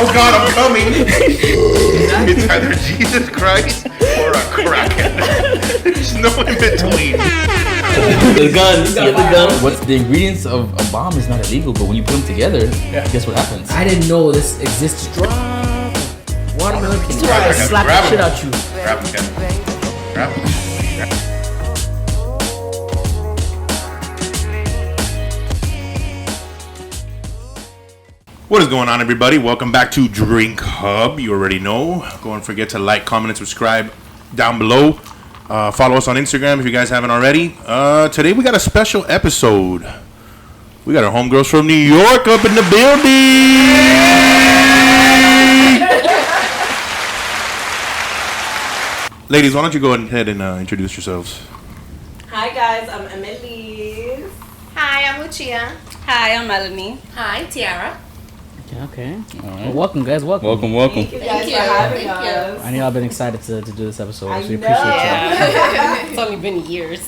Oh God, I'm coming. It's either Jesus Christ or a crackhead. There's no in between. The gun. Get the gun. What's the ingredients of a bomb is not illegal, but when you put them together, guess what happens? I didn't know this existed. Drop watermelon can slap Grab the shit out you. Grab him, Ken. Grab him. What is going on, everybody? Welcome back to Drink Hub. You already know. Don't forget to like, comment, and subscribe down below. Follow us on Instagram if you guys haven't already. Today we got a special episode. We got our homegirls from New York up in the building. Ladies, why don't you go ahead and introduce yourselves? Hi guys, I'm Emily. Hi, I'm Lucia. Hi, I'm Melanie. Hi, Tiara. Okay. All right. Well, welcome, guys. Welcome. Thank you guys for having us. I know I've been excited to do this episode, so we know. appreciate you. It's only been years.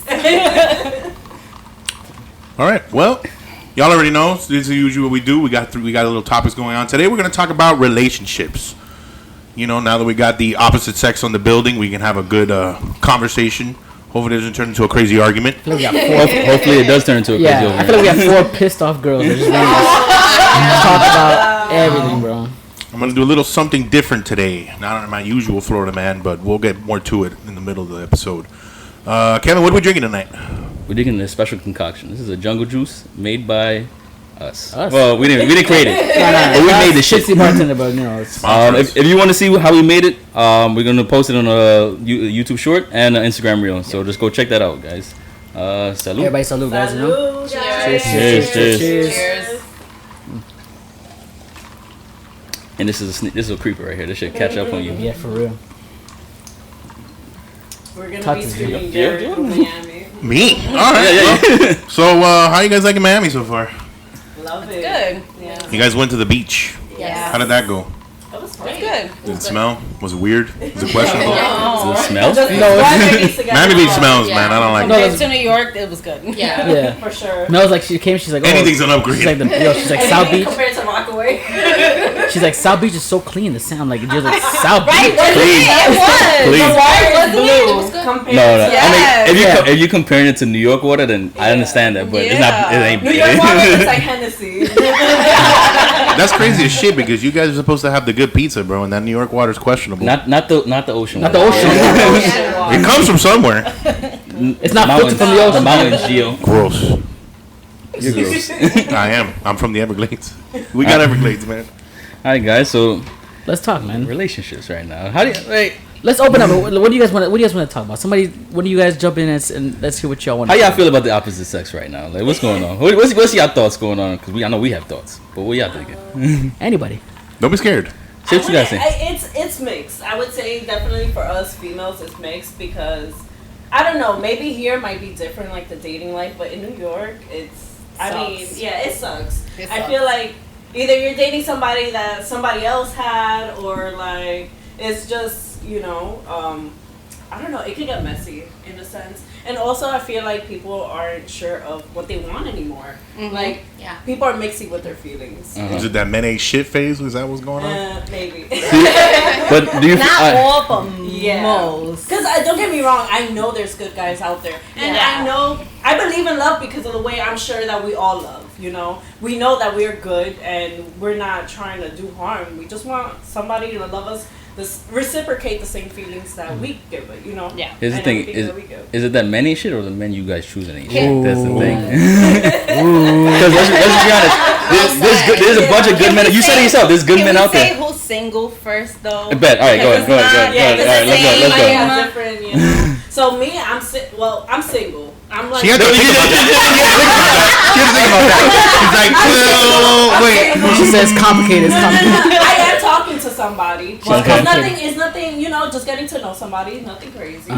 All right. Well, y'all already know. So this is usually what we do. We got little topics going on today. We're going to talk about relationships. You know, now that we got the opposite sex on the building, we can have a good conversation. Hopefully, it doesn't turn into a crazy argument. I feel like we got Hopefully, it does turn into a crazy I argument. feel like we have 4 pissed off girls that just want to talk about everything, bro. I'm going to do a little something different today. Not my usual Florida man, but we'll get more to it in the middle of the episode. Kevin, what are we drinking tonight? We're drinking a special concoction. This is a jungle juice made by us. Well, we didn't create it. But we made the shit. Shitsy bartender, but you know, it's If you want to see how we made it, we're gonna post it on a YouTube short and an Instagram reel. So just go check that out, guys. Salud. everybody salute, guys. You know? Cheers. Cheers. And this is a creeper right here. This should catch up on you. Yeah, for real. We're going Talk to be to streaming you. Jared from Miami. Me? All right. Yeah. So, how you guys liking Miami so far? Love it. Good. Yeah. You guys went to the beach. Yeah. How did that go? That was It's great. good. Did it smell? Was it weird? Was it questionable? Does it smell? Miami Beach smells, man. I don't like it. Compared to New York, it was good. Yeah. Yeah. For sure. Mel's like, she came, she's like, oh. Anything's an upgrade. She's like, she's like, South Beach. Compared to Rockaway. She's like, South Beach is so clean. The sound, like, you're like, South Right? Beach. It was. Please. The water was Wasn't it? It blue was good. compared No. to Yes. I mean, if you comparing it to New York water, then I understand that, but it's not. It ain't. New York water looks like Hennessy. That's crazy as shit because you guys are supposed to have the good pizza, bro, and that New York water's questionable. Not the ocean. Not the water. ocean. It comes from somewhere. It's not filtered from the The ocean. mountains, Geo. Gross. You're gross. I am. I'm from the Everglades. We got Everglades, man. All right, guys. So Let's talk, man. relationships right now. How do you wait? Let's open up. What do you guys want to talk about? Somebody, when do you guys jump in and let's hear what y'all want? How y'all feel about the opposite sex right now? Like, what's going on? What's y'all thoughts going on? Because I know we have thoughts, but what y'all thinking? Anybody? Don't be scared. Say what you guys think. It's mixed. I would say definitely for us females, it's mixed because I don't know. Maybe here might be different, like the dating life, but in New York, it's. I mean, yeah, it sucks. I feel like either you're dating somebody that somebody else had, or like it's just I don't know. It can get messy in a sense. And also, I feel like people aren't sure of what they want anymore. Mm-hmm. Like, people are mixing with their feelings. Is it that men ain't shit phase? Was that what's going on? Maybe. But do you? Not all, but Yeah. most. Because don't get me wrong, I know there's good guys out there. And I believe in love because of the way I'm sure that we all love, you know? We know that we're good and we're not trying to do harm. We just want somebody to love us, reciprocate the same feelings that we give it, you know? Yeah. Here's the And thing: everything that we give. is it that men ain't shit or the men you guys choosing ain't shit? Ooh. That's the thing. Because let's be honest. There's a bunch of good men. You said it yourself. There's good men out Can we say there. who's single first, though? I bet. All right, go ahead. All right, let's go. Yeah, different, you know? So me, I'm single. I'm like, She had to think about that. She had to think about that. She's like, well, wait. She says complicated. It's complicated. I am talking to somebody. But Okay. it's nothing, you know, just getting to know somebody, nothing crazy.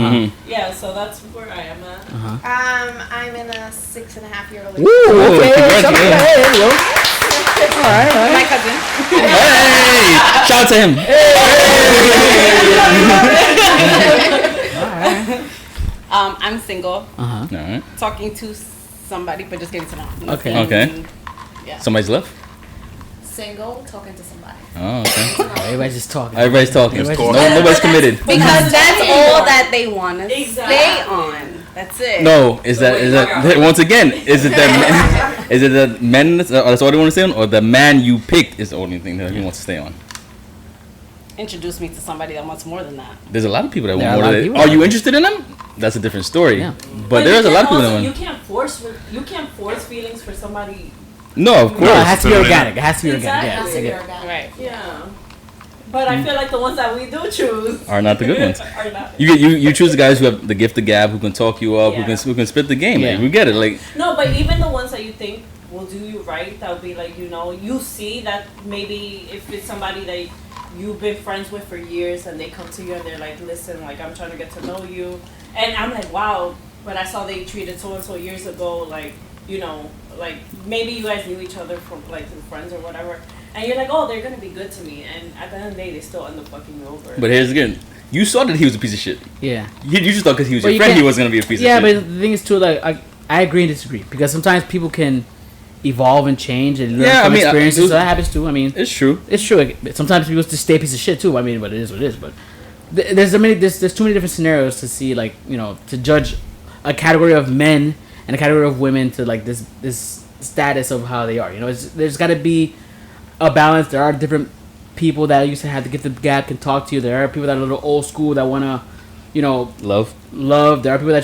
Yeah, so that's where I am at. I'm in a 6.5-year relationship. Woo, okay. congratulations. Hey, yo. All right. My cousin. Hey, shout out to him. I'm single. Uh-huh. All right. Talking to somebody, but just getting to know. Okay. Okay. Yeah. Somebody's left. Single, talking to somebody. Oh, okay. Everybody's just talking. Everybody's talking. Everybody's No, talking. nobody's committed. Because that's all that they want to Exactly. stay on. That's it. No, is that once again? Is it that is it that men? That's all they want to stay on, or the man you picked is the only thing that he wants to stay on? Introduce me to somebody that wants more than that. There's a lot of people that There want are a more. lot of Than people. Are you interested in them? That's a different story. Yeah. But there's a lot of people that also, want. you can't force feelings for somebody. No, of course. No, it has to be organic. It has to be organic. Exactly. Yeah, I get it. Organic. Right. Yeah. But I feel like the ones that we do choose Are not the good ones. are not. You choose the guys who have the gift of gab, who can talk you up, Yeah. who can spit the game. Yeah. Like, we get it. Like No, but even the ones that you think will do you right, that would be like, you see that maybe if it's somebody that you've been friends with for years and they come to you and they're like, listen, like, I'm trying to get to know you. And I'm like, wow, but I saw they treated so-and-so years ago, like, like maybe you guys knew each other from like through friends or whatever. And you're like, oh, they're going to be good to me. And at the end of the day, they still end up fucking me over. But here's again, you saw that he was a piece of shit. Yeah. You just thought because he was But your you friend, he can't- was gonna be a piece Yeah, of but shit. the thing is too, like I agree and disagree because sometimes people can evolve and change and learn Yeah, from I mean, experiences. dude- So that happens too. I mean, It's true. it's true. Sometimes people just stay a piece of shit too. I mean, but it is what it is. But there's too many different scenarios to see, like, to judge a category of men and a category of women to like this status of how they are. There's got to be a balance. There are different people that used to have to get the gap can talk to you. There are people that are a little old school that wanna, Love. There are people that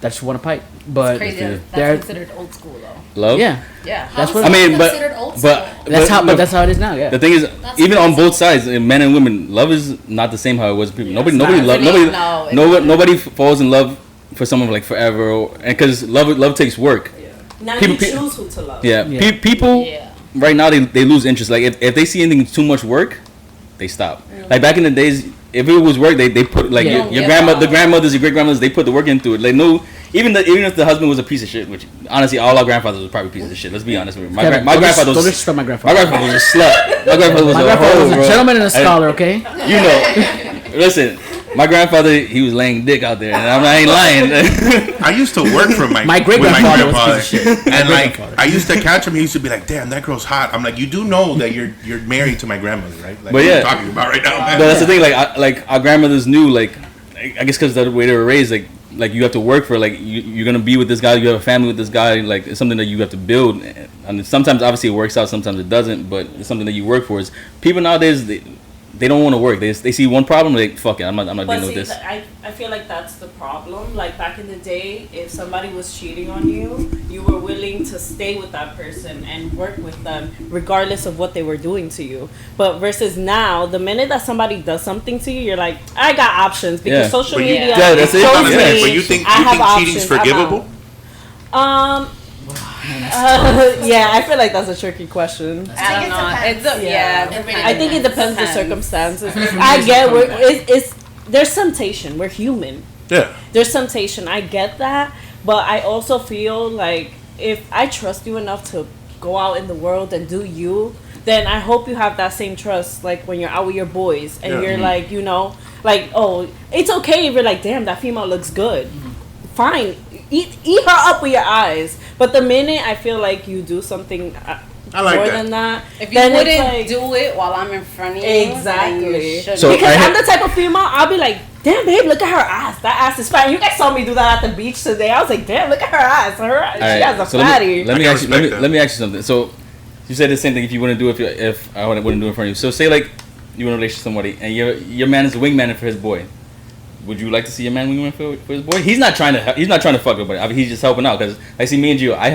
just wanna pipe. But It's crazy. Yeah. That's They're- considered old school, though. Love. yeah, Yeah. that's How what is I mean, that but considered old but school? that's how. no, But that's how it is now. Yeah. the thing is, That's even on crazy. both sides, men and women, love is not the same how it was. People. Yeah, Nobody, it's nobody, not. love, No, nobody, it's nobody, not. nobody falls in love for someone like forever, and because love takes work. Now people- you choose who to love. Yeah, Yeah. people Yeah. right now they lose interest. Like if they see anything too much work, they stop. Like back in the days, if it was work, they put like Yeah. your Yeah. grandma, the grandmothers, your great grandmothers, they put the work into it. Like no, even if the husband was a piece of shit, which honestly all our grandfathers were probably pieces of shit. Let's be honest with you. My Kevin, grandfather don't was disrespect my my grandfather. grandfather was a slut. My grandfather was My a grandfather hoe, was a bro. gentleman and a And, scholar. Okay. You know, listen. My grandfather, he was laying dick out there, and I ain't lying. I used to work for My with my great-grandfather was a grandfather, piece of shit. My and like great-grandfather. I used to catch him. He used to be like, "Damn, that girl's hot." I'm like, "You do know that you're married to my grandmother, right?" Like, But what are yeah. you talking about right now, man? But that's the thing, like our grandmothers knew, like I guess because the way they were raised, like you have to work for, like you're gonna be with this guy, you have a family with this guy, like it's something that you have to build, and sometimes obviously it works out, sometimes it doesn't, but it's something that you work for. Is people nowadays they don't want to work. They see one problem, like fuck it, I'm not But dealing see, with this. I feel like that's the problem. Like back in the day, if somebody was cheating on you, you were willing to stay with that person and work with them regardless of what they were doing to you. But versus now, the minute that somebody does something to you, you're like, I got options because Yeah. social But you- media Yeah, that's it. shows Yeah. me But you think I have cheating's options, I'm forgivable? out. Yeah, I feel like that's a tricky question. I don't know. depends. Yeah. It really I think it depends the Depends. circumstances. I get it's there's temptation. We're human. Yeah. There's temptation. I get that, but I also feel like if I trust you enough to go out in the world and do you, then I hope you have that same trust. Like when you're out with your boys and Yeah. you're like, like, oh, it's okay if you're like, damn, that female looks good. Fine, eat her up with your eyes. But the minute I feel like you do something I like more that. than that, If you then it's wouldn't like, do it while I'm in front of you, Exactly. then you shouldn't. So because I I'm had- the type of female, I'll be like, damn, babe, look at her ass. That ass is fat. You guys saw me do that at the beach today. I was like, damn, look at her ass. She has a so fatty. let me I can ask you, respect that. let me ask you something. So you said the same thing if you wouldn't do it if I wouldn't do it in front of you. So say like you're in a relationship with somebody and your man is the wingman for his boy. Would you like to see your man wingman for his boy? He's not trying to fuck nobody. I mean, he's just helping out because I see me and Gio. I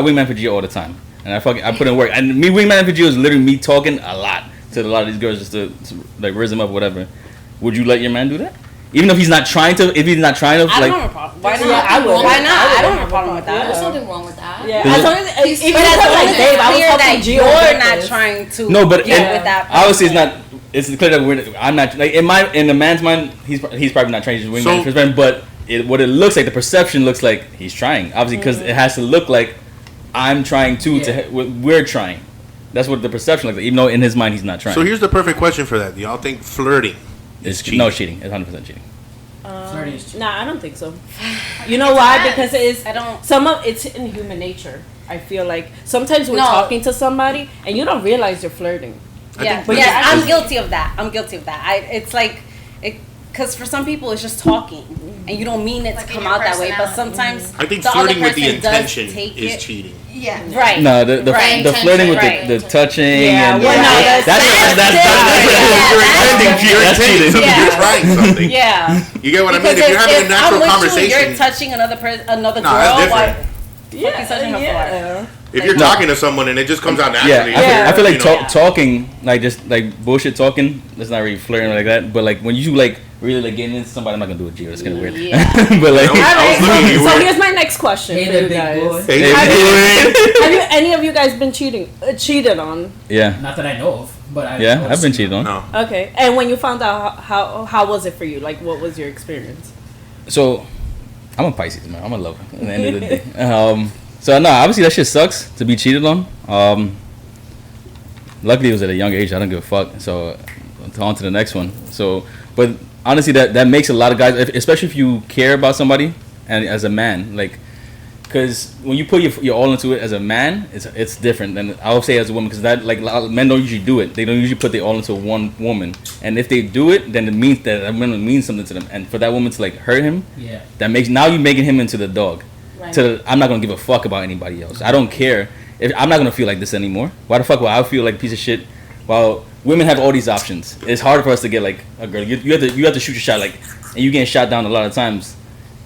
wingman for Gio all the time, and I put in work. And me wingman for Gio is literally me talking a lot to a lot of these girls just to like raise them up, or whatever. Would you let your man do that? Even if he's not trying to, I don't like, have a problem. Why not? Yeah, I would. Why not? I would I don't have have a problem with that. There's nothing wrong with that. Yeah, Does as it- long as if you But as put long like, as babe, it's I was clear helping that Gio you're with not this. trying to no, but get with that obviously it's person. not. It's clear that I'm not like in the man's mind. He's probably not trying to just wingman So- for his friend, but what it looks like, the perception looks like he's trying. Obviously, because it has to look like I'm trying too. We're trying. That's what the perception looks like, even though in his mind he's not trying. So here's the perfect question for that. Do y'all think flirting is cheating? No cheating. It's 100% cheating. Flirting is cheating. Nah, I don't think so. You know why? Because I don't. some of it's in human nature. I feel like sometimes we're No. talking to somebody and you don't realize you're flirting. Yeah, but yeah, you're I'm guilty of that. It's like, because for some people it's just talking, and you don't mean it Like to in come your out that way. But personality. sometimes I think the other flirting with the person does intention take is it. cheating. Yeah. Right. No, the Right. flirting with Right. the touching. Yeah, and well, no, that's You're that's intending cheating. something. Yeah. You're trying something. Yeah. You get what I mean? Because If you're having a natural I'm with conversation, you, you're touching another No, girl. that's different. Why? You touching her for? yeah. if you're No. talking to someone and it just comes out Yeah, naturally, I feel like you know, talking, like just like bullshit talking, that's not really flirting like that. But like when you like really like getting into somebody, I'm not gonna do it, Gio. It's kind of weird. Yeah. But like, I was looking at you So weird. here's my next question Hey for there, you big guys. boy. Hey, Have you any of you guys been cheated on? yeah, Not that I know of, but I've been cheated on. no. Okay, and when you found out, how was it for you? Like, what was your experience? So I'm a Pisces, man. I'm a lover at the end of the day. So no, obviously that shit sucks to be cheated on. Luckily it was at a young age. I don't give a fuck. So on to the next one. So, but honestly, that makes a lot of guys, especially if you care about somebody and as a man, like, because when you put your all into it as a man, it's different than I would say as a woman, because that like men don't usually do it. They don't usually put their all into one woman, and if they do it, then it means that woman means something to them, and for that woman to like hurt him, Yeah. that makes now you making him into the dog. Right. I'm not gonna give a fuck about anybody else. I don't care. I'm not gonna feel like this anymore. Why the fuck would I feel like a piece of shit? While women have all these options, it's hard for us to get like a girl. You have to shoot your shot, like, and you getting shot down a lot of times.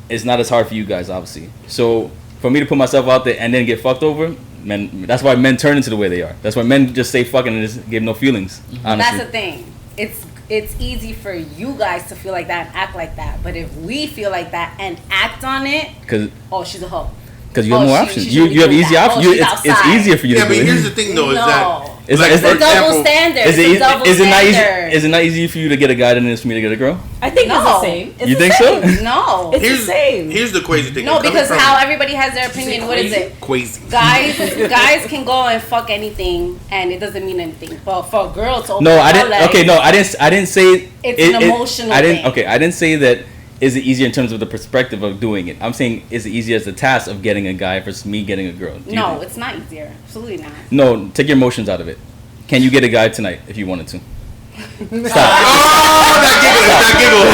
It's not as hard for you guys, obviously. So for me to put myself out there and then get fucked over, men. That's why men turn into the way they are. That's why men just say fucking and just give no feelings. Honestly. That's the thing. It's easy for you guys to feel like that and act like that, but if we feel like that and act on it, Because she's a hoe. you have more she options. should You be have doing easy that. options. She's It's outside. easier for you Yeah, to but do here's it. the thing, though, is No. that It's like, like- for it's Double example, standard. Is It's it, a double is it not easy? standard. Is it not easy for you to get a guy than it is for me to get a girl? I think it's the same. It's You the think same. so? No. It's the same. Here's the crazy thing. No, Coming because from- how everybody has their opinion. What is it? crazy. Guys can go and fuck anything, and it doesn't mean anything. But for a girl to open No, I her didn't. legs, Okay, no, I didn't say It's an emotional I didn't. thing. Okay, I didn't say that. Is it easier in terms of the perspective of doing it? I'm saying is it easier as the task of getting a guy versus me getting a girl? Do you No, think? it's not easier. Absolutely not. No, take your emotions out of it. Can you get a guy tonight if you wanted to? Stop. Oh, that giggle. It's that giggle.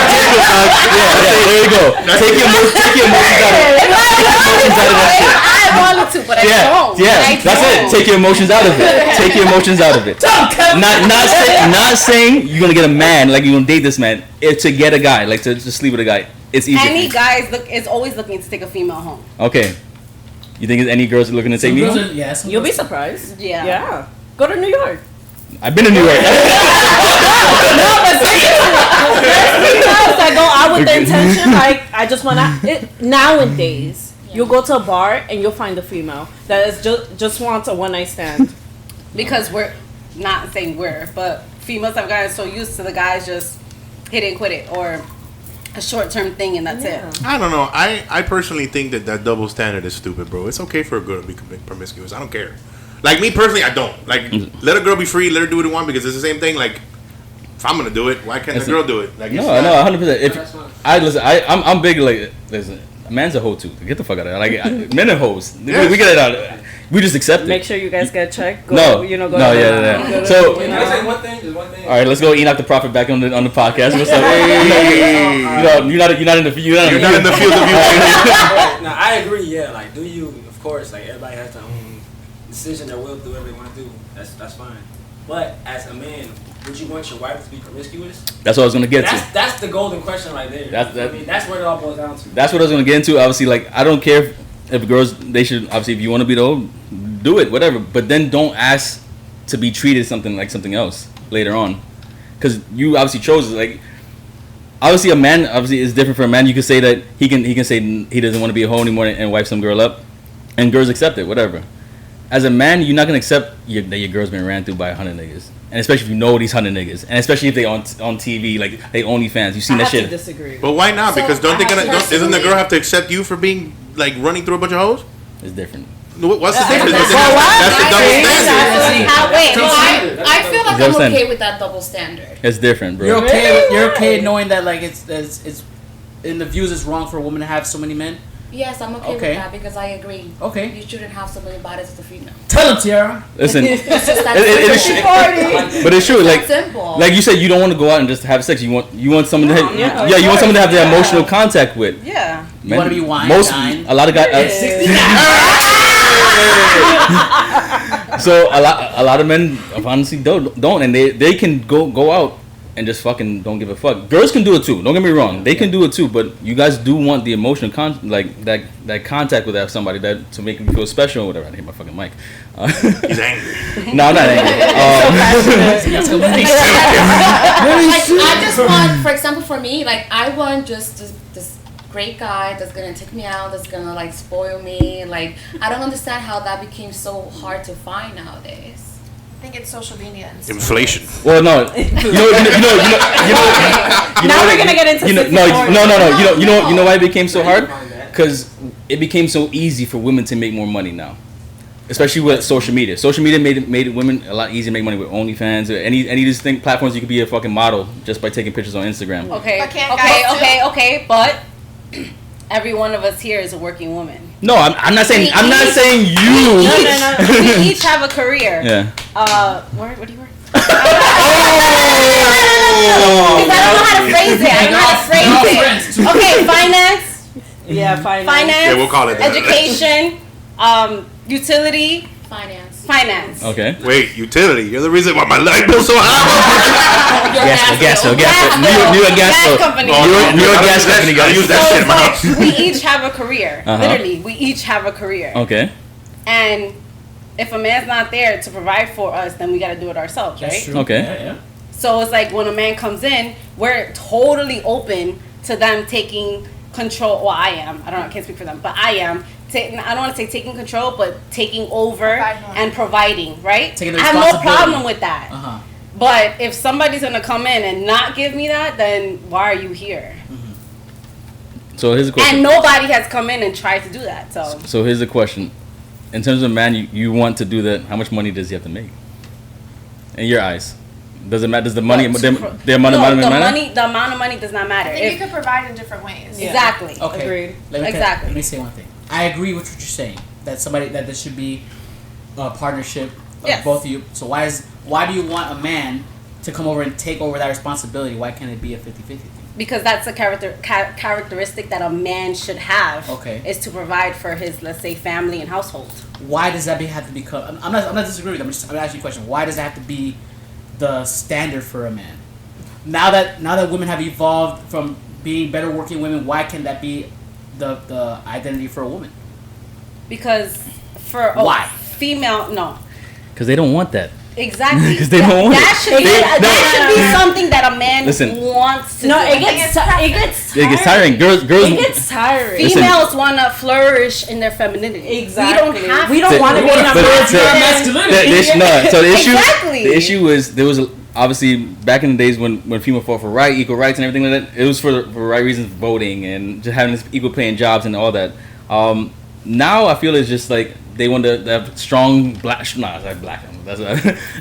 Yeah, there you go. Take your emotions out of it. I wanted to, but I don't. I That's don't. it. Take your emotions out of it. Take your emotions out of it. Not saying you're gonna get a man, like you're gonna date this man. It's to get a guy, like to just sleep with a guy. It's easier. Any guy is always looking to take a female home. Okay. You think any girls are looking to take me home? You'll be surprised. Yeah. Yeah. Go to New York. I've been in New York. No, but there's females that go out with the intention, like, I just want to. Nowadays, you'll go to a bar and you'll find a female that is just wants a one night stand. Because we're not saying but females have gotten so used to the guys just hit it and quit it, or a short term thing and that's it. I don't know. I personally think that double standard is stupid, bro. It's okay for a girl to be promiscuous. I don't care. Like, me personally, I don't. Like, let a girl be free, let her do what she wants, because it's the same thing. Like, if I'm gonna do it, why can't the girl do it? Like, No, 100%. If I'm big. Like, listen, a man's a hoe too. Get the fuck out of there. Like, men are hoes. We get it out. We just accept it. Make sure you guys get checked. Go, No, go no, to yeah. the- So, Can I say one thing? Just one thing. all right, let's go. Enoch the Prophet back on the podcast. What's up? You're not in the You're not in the field of view. Now I agree. Yeah, like do you? Of course, like everybody has their own decision that will do whatever they want to do. That's fine. But as a man, would you want your wife to be promiscuous? That's what I was gonna get to. That's the golden question right there. I mean, that's what it all boils down to. That's what I was gonna get into. Obviously, like, I don't care if girls, they should, obviously, if you want to be the hoe, do it, whatever. But then don't ask to be treated something else later on, because you obviously chose it. Like, obviously, a man obviously is different for a man. You can say that he can say he doesn't want to be a hoe anymore and wipe some girl up, and girls accept it, whatever. As a man, you're not gonna accept that your girl's been ran through by 100 niggas, and especially if you know these 100 niggas, and especially if they on TV, like they OnlyFans. You've seen I that have shit. to disagree. But why not? So, Because doesn't the girl have to accept you for being, like, running through a bunch of hoes? It's different. What's the difference? Well, That's the double standard. Wait, I feel like That's I'm what I'm okay saying. with that double standard. It's different, bro. You're okay knowing that like it's in the views it's wrong for a woman to have so many men. Yes, I'm okay Okay. with that because I agree. Okay. You shouldn't have so many bodies as a female. Tell him, Tiara. Listen, It's just that it's simple. but it's true. It's Like, that simple. like you said, you don't want to go out and just have sex. You want someone to have, Yeah, you want someone to have the yeah. emotional contact with. Yeah. You want to be wine, Most dine. a lot of guys. So a lot of men honestly don't, and they can go out and just fucking don't give a fuck. Girls can do it too. Don't get me wrong, they can do it too. But you guys do want the emotional like that contact with somebody that to make you feel special or whatever. I hate my fucking mic. He's angry. No, I'm not angry. Like, I just want, for example, for me, like, I want just this great guy that's gonna take me out, that's gonna like spoil me. Like, I don't understand how that became so hard to find nowadays. I think it's social media and stuff. Inflation. Well, no, you know. Now we're gonna get into no. You know why it became so hard? Find that. Because it became so easy for women to make more money now, especially with social media. Social media made women a lot easier to make money with OnlyFans or any of these platforms. You could be a fucking model just by taking pictures on Instagram. Okay. But can't guys Okay. But every one of us here is a working woman. No, I'm not saying you. No. We each have a career. Yeah. What do you work? Because I don't know how to phrase it. Okay, finance. Yeah, finance. Finance. Yeah, we'll call it that. Education. Utility. Finance. Okay. Wait, utility. You're the reason why my light bill's so high. Gas bill. New York gas bill. Company. New York gas company. I use that shit in my house. So we each have a career. Uh-huh. Literally, we each have a career. Okay. And if a man's not there to provide for us, then we got to do it ourselves, right? Okay. Yeah. So it's like when a man comes in, we're totally open to them taking control. Well, I am. I can't speak for them, but I am. I don't want to say taking control, but taking over and providing, right? Taking the I have no responsibility. problem with that. Uh-huh. But if somebody's going to come in and not give me that, then why are you here? So here's a question. And nobody has come in and tried to do that. So here's the question. In terms of a man, you want to do that, how much money does he have to make? In your eyes. Does it matter? Does the money, the amount of money matter? The amount of money does not matter. I think you can provide in different ways. Yeah. Exactly. Okay. Agreed. Exactly. Let me say one thing. I agree with what you're saying. That there should be a partnership of Yes. both of you. So why do you want a man to come over and take over that responsibility? Why can't it be a 50-50 thing? Because that's a characteristic that a man should have. Okay. Is to provide for his, let's say, family and household. Why does that have to become? I'm not disagreeing with you. I'm asking you a question. Why does it have to be the standard for a man? Now that women have evolved from being better working women, why can't that be the identity for a woman? Because for a Why? female, no. Because they don't want that. Exactly. Because they don't want That it. should be something that a man Listen. wants to No, do. it gets tiring. Girls. It gets tiring. Listen. Females want to flourish in their femininity. Exactly. We don't want to be in a So the issue, Exactly. the issue was there was obviously back in the days when female fought for equal rights and everything like that. It was for right reasons, voting and just having this equal pay in jobs and all that. Now I feel it's just like they want to have strong black. Nah, it's like black. That's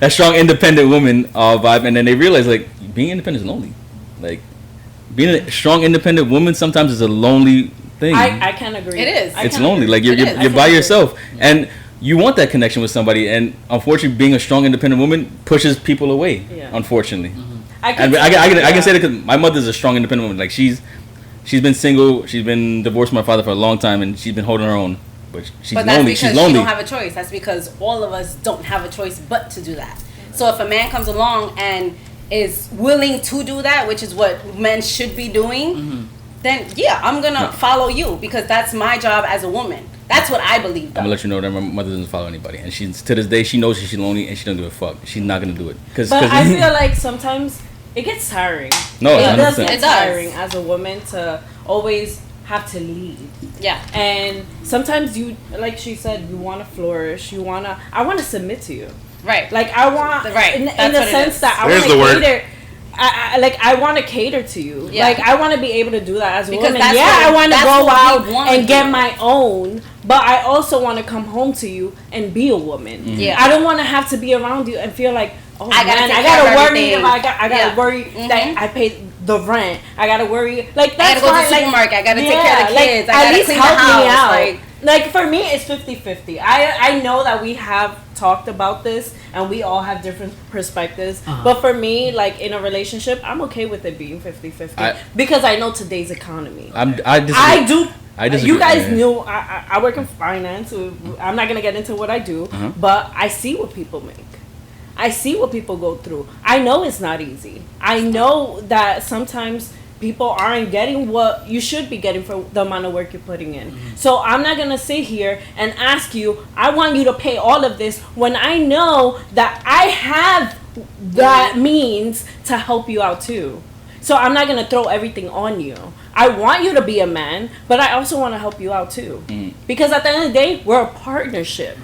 a strong independent woman vibe, and then they realize like being independent is lonely. Like being a strong independent woman sometimes is a lonely thing. I can agree. It is. It's lonely. Like you're It is. you're by yourself, and you want that connection with somebody. And unfortunately, being a strong independent woman pushes people away. Yeah. Unfortunately, I and I can say that because my mother's a strong independent woman. Like she's been single, she's been divorced from my father for a long time, and she's been holding her own. But she's But that's lonely. because She's lonely. she don't have a choice. That's because all of us don't have a choice but to do that. So if a man comes along and is willing to do that, which is what men should be doing, then yeah, I'm gonna follow you because that's my job as a woman. That's what I believe. I'm gonna let you know that my mother doesn't follow anybody, and she's to this day she knows she's lonely and she doesn't give a fuck. She's not gonna do it. But I feel like sometimes it gets tiring. No, it does 100%. get It does. tiring as a woman to always have to lead. Yeah. And sometimes you, like she said, you want to flourish. I want to submit to you. Right. Like I want, Right. in That's the what it sense is. that I There's want the to word. cater. I want to cater to you. Yeah. Like I want to be able to do that as a Because woman. that's Yeah, what- I want to that's go what we out wanna and get do. my own. but I also want to come home to you and be a woman. Yeah. I don't want to have to be around you and feel like, oh I gotta man, take I care of gotta worry everything. if I gotta Yeah. worry that I paid the rent. I gotta worry like I that's gotta go to fine. the Like, supermarket. I gotta take care of the like, kids. I at gotta least clean the help me house. out. Like for me, it's 50-50. I know that we have talked about this and we all have different perspectives. But for me, like in a relationship, I'm okay with it being 50-50 because I know today's economy. I disagree. I disagree. You guys knew I work in finance. I'm not gonna get into what I do, but I see what people make. I see what people go through. I know it's not easy. I know that sometimes people aren't getting what you should be getting for the amount of work you're putting in. So I'm not gonna sit here and ask you, I want you to pay all of this when I know that I have that means to help you out too. So I'm not gonna throw everything on you. I want you to be a man, but I also want to help you out too. Because at the end of the day, we're a partnership.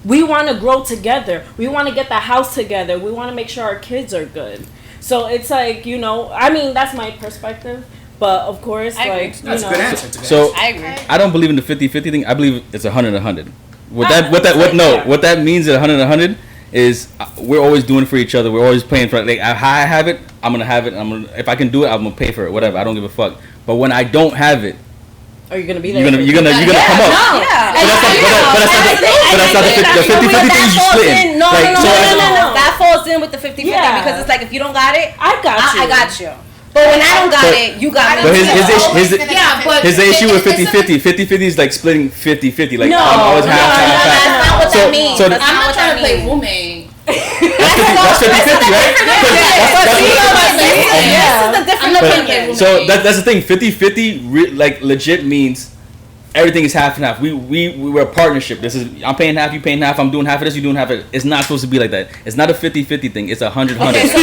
We want to grow together. We want to get the house together. We want to make sure our kids are good. So it's like, you know, I mean, that's my perspective. But of course, I agree. like, That's you a know. good answer. So I agree. I don't believe in the 50-50 thing. I believe it's 100-100. What that means at 100-100 is we're always doing it for each other. We're always paying for it. Like how I have it, I'm gonna have it. If I can do it, I'm gonna pay for it. Whatever. I don't give a fuck. But when I don't have it, Are you gonna be there? you're gonna come up. No. Yeah. But that's not the 50-50 thing. You split it. No. no. That falls in with the 50-50 Yeah. because it's like if you don't got it, I got you. I got you. But when I don't got it, you got But me. his issue with 50-50. 50-50 is like splitting 50-50. Like No, I'm always no, half. That's not what that means. So That's I'm not not what trying that to play means. roommate. That's 50-50, right? This is the different opinion. So that's the thing. 50-50 like legit means everything is half and half. We're a partnership. I'm paying half, you paying half. I'm doing half of this, you doing half of it. It's not supposed to be like that. It's not a 50-50 thing. It's 100-100. Okay, so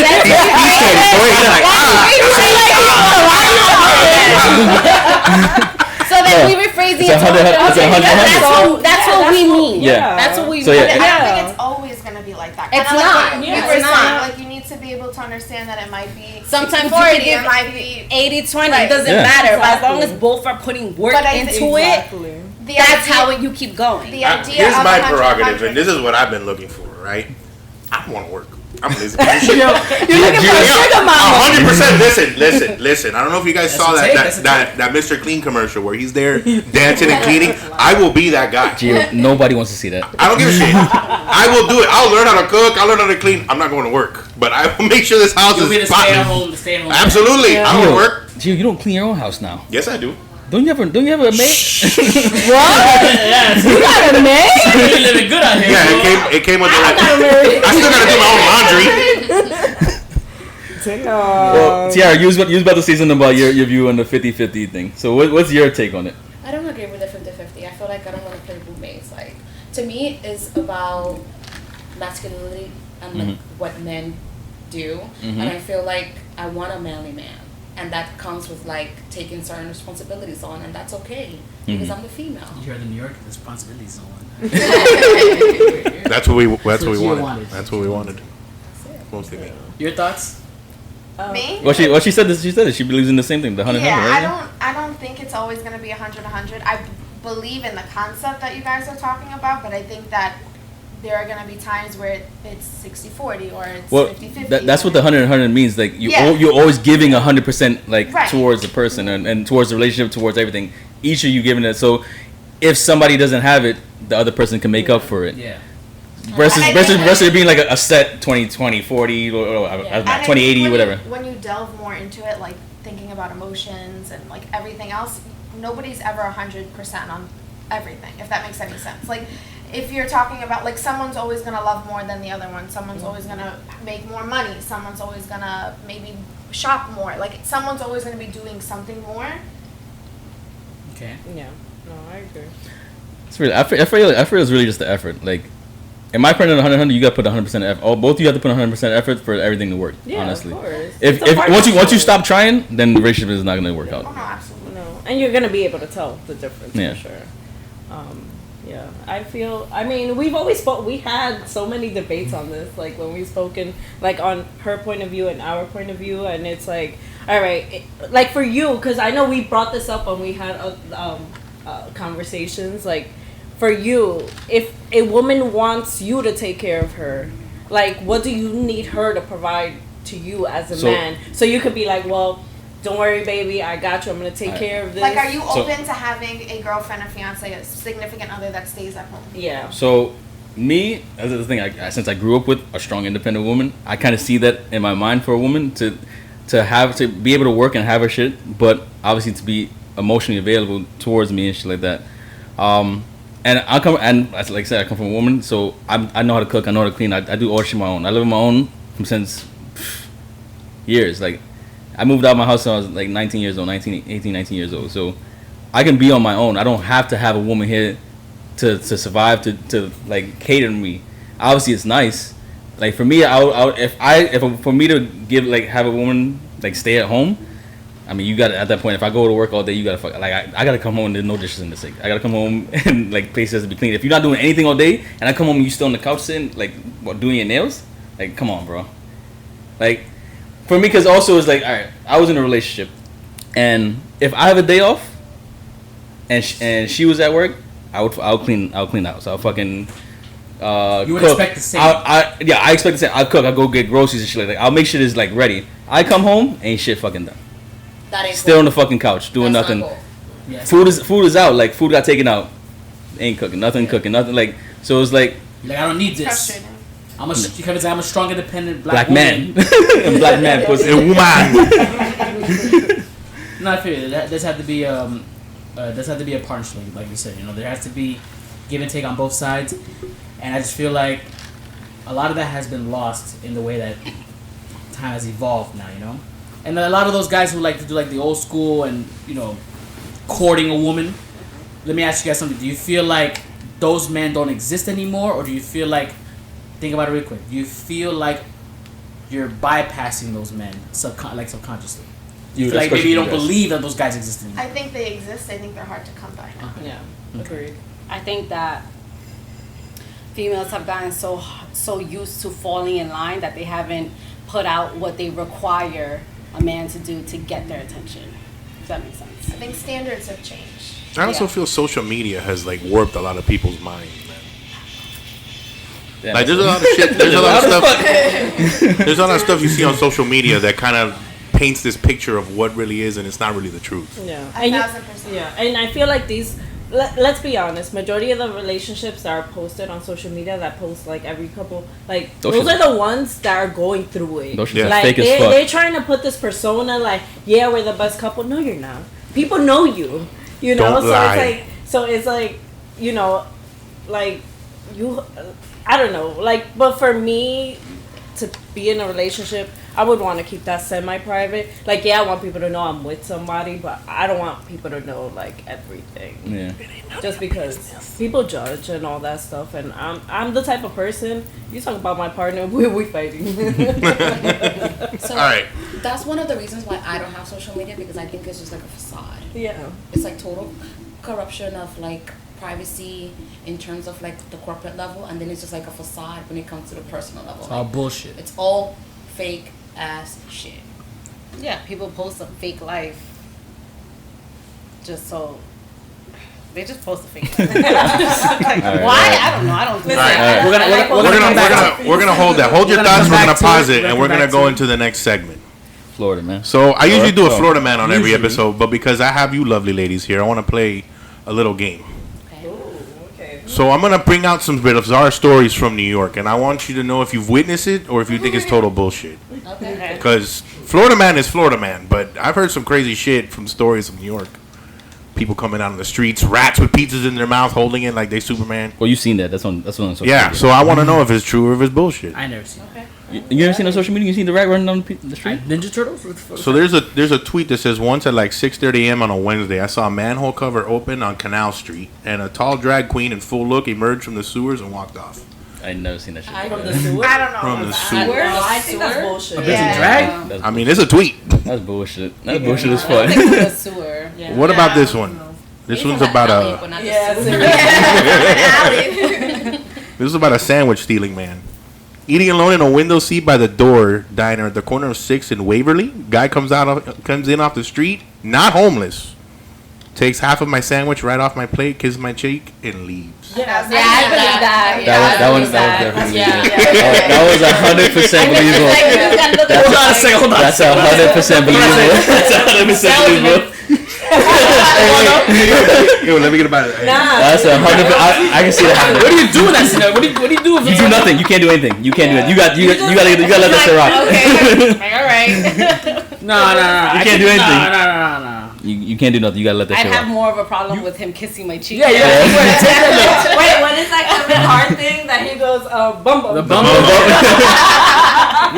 So then we rephrasing it to 100. That's what we mean. Yeah. That's what we So, mean. yeah. I don't think it's always gonna be like that. It's Kinda not. Like Yeah, you were it's saying, not. like you need to be able to understand that it might be Sometimes you 40, can give it might be 80-20. Right. It doesn't Yeah. matter. But as long Exactly. as both are putting work But I into think- it, the that's idea, how you keep going. the idea Here's of my 100, prerogative, 100. and this is what I've been looking for, right? I don't want to work. I'm lazy. You're looking for a sugar mama. 100%. Listen. I don't know if you guys saw a take, that's a that Mr. Clean commercial where he's there dancing and cleaning. I will be that guy. Gio, nobody wants to see that. I don't give a shit. I will do it. I'll learn how to cook. I'll learn how to clean. I'm not going to work, but I will make sure this house You'll be the is spotless. stay at home. Absolutely. I don't work. Gio, you don't clean your own house now. Yes, I do. Don't you ever a maid? Yes. You got a maid? You're living good out here. Yeah, it came with the. married. I still gotta do my own laundry. Well, Tiara, you was about to say something about your view on the 50-50 thing. So what's your take on it? I don't agree with the 50-50. I feel like I don't want to play roommates. Like, to me, it's about masculinity and like what men do. And I feel like I want a manly man. And that comes with like taking certain responsibilities on, and that's okay because I'm the female. You heard the New York responsibilities on. That's what we you wanted. wanted. That's what we wanted. Mostly me. Your thoughts? Me? Well, she said this. She said it. She believes in the same thing, the 100-100, Yeah, right? I don't think it's always gonna be 100-100. I believe in the concept that you guys are talking about, but I think that there are gonna be times where it's 60-40 or it's Well, 50-50. that's what the 100-100 means. Like Yeah. you're always giving 100% like Right. towards the person and towards the relationship, towards everything. Each of you giving it. So if somebody doesn't have it, the other person can make up for it. Yeah. Versus And I think versus it being like a set 20-20, 40, or And I think 20-80, when whatever. When you delve more into it, like thinking about emotions and like everything else, nobody's ever 100% on everything, if that makes any sense. Like, if you're talking about, like, someone's always gonna love more than the other one, someone's always gonna make more money, someone's always gonna maybe shop more, like, someone's always gonna be doing something more. Okay. Yeah. No, I agree. It's really, I feel it's really just the effort. Like, in my opinion, 100-100, you got to put 100% effort. Both of you have to put 100% effort for everything to work. Yeah, honestly, of course. if It's a once you partnership. stop trying, then the relationship is not going to work Oh, out. no, absolutely. No, and you're gonna be able to tell the difference Yeah. for sure. Yeah, I feel. I mean, we've always we had so many debates on this, like when we've spoken, like on her point of view and our point of view, and it's like, all right, like for you, because I know we brought this up when we had conversations, like for you, if a woman wants you to take care of her, like, what do you need her to provide to you as a man? So you could be like, well, don't worry, baby, I got you. I'm going to take care of this. Like, are you open to having a girlfriend, a fiance, a significant other that stays at home? Yeah. So, me, as the thing, since I grew up with a strong, independent woman, I kind of see that in my mind for a woman to be able to work and have her shit, but obviously to be emotionally available towards me and shit like that. And like I said, I come from a woman, so I know how to cook, I know how to clean, I do all shit on my own. I live on my own since years. Like, I moved out of my house when I was like 19 years old, 18, 19 years old. So I can be on my own. I don't have to have a woman here to survive, to like cater to me. Obviously, it's nice. Like, for me, for me to have a woman like stay at home, I mean, you got at that point. If I go to work all day, you gotta I gotta come home and there's no dishes in the sink. I gotta come home and like places has to be clean. If you're not doing anything all day, and I come home and you still on the couch sitting like doing your nails, like, come on, bro. Like, for me, because also it's like, all right, I was in a relationship, and if I have a day off, and she was at work, I'll clean the house. I'll fucking You would cook. expect the same. I expect the same. I'll cook. I'll go get groceries and shit like that. I'll make sure it's like ready. I come home, ain't shit fucking done. That ain't Still cool. on the fucking couch doing That's nothing. not cool. Yeah, Food is out. Like, food got taken out. Ain't cooking. Nothing cooking. Nothing. Like, so it's like like, I don't need this. Frustrating. I'm a strong, independent black woman. man. Black man pussy. A woman. No, I feel it. That does have to be a partnership, like you said. You know, there has to be give and take on both sides, and I just feel like a lot of that has been lost in the way that time has evolved now. You know, and a lot of those guys who like to do like the old school and, you know, courting a woman. Let me ask you guys something. Do you feel like those men don't exist anymore, or do you feel like, think about it real quick, do you feel like you're bypassing those men subconsciously? You feel like maybe you don't believe that those guys exist anymore? I think they exist. I think they're hard to come by now. Yeah. Agreed. I think that females have gotten so used to falling in line that they haven't put out what they require a man to do to get their attention. If that makes sense. I think standards have changed. I also Yeah. feel social media has like warped a lot of people's minds, man. Damn, Like, there's a lot of shit. There's a lot of stuff. There's a lot of stuff you see on social media that kind of paints this picture of what really is, and it's not really the truth. Yeah. 1,000%. Yeah, and I feel like these. Let's be honest. Majority of the relationships that are posted on social media that post like every couple, like those are the ones that are going through it. Those shits are Like fake as fuck. they're trying to put this persona like, yeah, we're the best couple. No, you're not. People know you. You know, Don't so lie. it's like, you know, like you. I don't know. Like, but for me to be in a relationship, I would want to keep that semi-private. Like, yeah, I want people to know I'm with somebody, but I don't want people to know like everything. Yeah. Just because people judge and all that stuff, and I'm the type of person. You talk about my partner, we fighting. So All right. that's one of the reasons why I don't have social media, because I think it's just like a facade. Yeah. It's like total corruption of like privacy in terms of like the corporate level, and then it's just like a facade when it comes to the personal level. It's all Like, bullshit. it's all fake ass shit. Yeah, people post a fake life just so they just post a fake life. Like, Alright, why? alright. I don't know. I don't do All that. right. We're gonna Hold that. Hold your We're gonna thoughts. come We're gonna back to pause it. it, and We're we're gonna gonna come go back into the next segment. Florida, man. So I usually do a Oh. Florida man on every Usually. episode, but because I have you lovely ladies here, I want to play a little game. Okay. So I'm gonna bring out some bizarre stories from New York, and I want you to know if you've witnessed it or if you think it's total bullshit. Okay. Because Florida man is Florida man, but I've heard some crazy shit from stories of New York. People coming out on the streets, rats with pizzas in their mouth, holding it like they Superman. Well, you've seen that. That's on social Yeah, media. so I want to know if it's true or if it's bullshit. I never seen You ever seen on social media? You seen the rat running down the street? Ninja Turtles. So there's a tweet that says once at like 6:30 a.m. on a Wednesday, I saw a manhole cover open on Canal Street, and a tall drag queen in full look emerged from the sewers and walked off. I ain't never seen that shit. From before. the sewer. I don't know. From the about sewer. that. No, I think that's Sewer? bullshit. A bitch in drag? That's, I mean, it's a tweet. that's bullshit. That's bullshit as I fuck. think it's a sewer. Yeah. What about this one? This one's about a Yeah, this is about a sandwich stealing man. Eating alone in a window seat by the door diner at the corner of 6th and Waverly. Guy comes in off the street, not homeless. Takes half of my sandwich right off my plate, kisses my cheek, and leaves. Yeah, I believe that. That was definitely Yeah. that was 100% believable. Hold on a second. Hold on. That's 100% believable. That's 100% believable. Yo, let me get about it. That's 100%. I can see that happening. What do you do in that scenario? What do you do if You do nothing. You can't do anything. You can't do it. You gotta let that shit rock. Okay. All right. No. You can't do anything. No. You can't do nothing. You gotta let that I'd shit have rock. more of a problem with him kissing my cheek. Yeah. Wait, what is that Kevin Hart thing that he goes, bumbo? The bumble.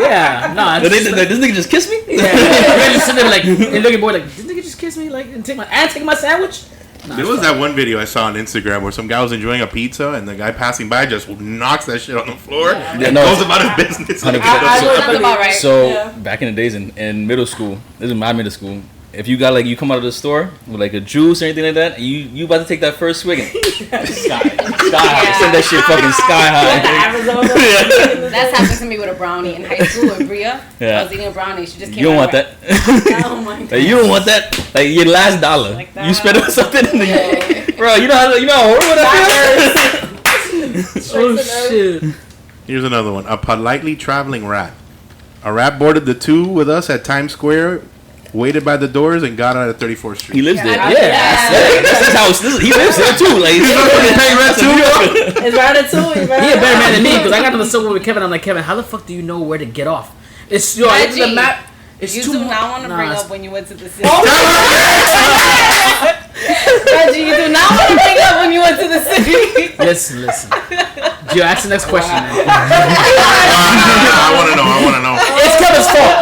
Yeah. No. This nigga just kissed me. Yeah. You're just sitting there like, and looking boy like, this nigga just kiss me like, and take my sandwich. Nah, There was that one video I saw on Instagram where some guy was enjoying a pizza and the guy passing by just knocks that shit on the floor and goes about his business. 100%. Sounds about right. So back in the days in middle school, this is my middle school. If you got you come out of the store with like a juice or anything like that, and you about to take that first swig, and sky high, send that shit fucking sky high. Arizona. That's happened to me with a brownie in high school with Bria. Yeah. I was eating a brownie. She just came You don't out want right. that. Oh my god. Like, you don't want that. Like your last dollar, Like that. you spend it on something. Bro, you know how horrible that feels. Oh shit. Here's another one. A politely traveling rat. A rat boarded the two with us at Times Square, waited by the doors, and got out at 34th Street. He lives there. Yeah. That's his house. He lives there too. Like he's fucking paying rent too. It's Ratatouille, bro. He a better man than me because I got on the subway with Kevin. I'm like, Kevin, how the fuck do you know where to get off? It's the Reggie, map. It's You too do not want to bring it's- up when you went to the city. Reggie, you do not want to bring up when you went to the city. Listen. Gio, ask the next question, man. I want to know. It's Kevin's fault.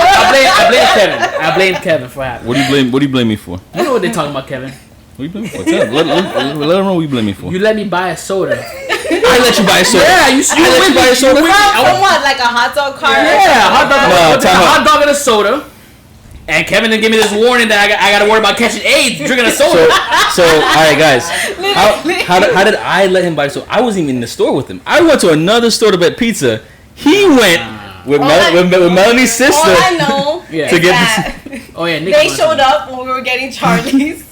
I blame Kevin for happening. What do you blame me for? You know what they talking about, Kevin? What do you blame me for? Let him know what you blame me for. You let me buy a soda. I let you buy a soda. Yeah, you let you buy a soda. From what? Like a hot dog cart? Yeah, hot time dog and a soda. And Kevin didn't give me this warning that I got to worry about catching AIDS drinking a soda. So all right, guys. How did I let him buy soda? I wasn't even in the store with him. I went to another store to get pizza. He went with Melanie's sister. All I know Yeah. is To get that Oh yeah, Nick they was- showed up when we were getting Charlie's.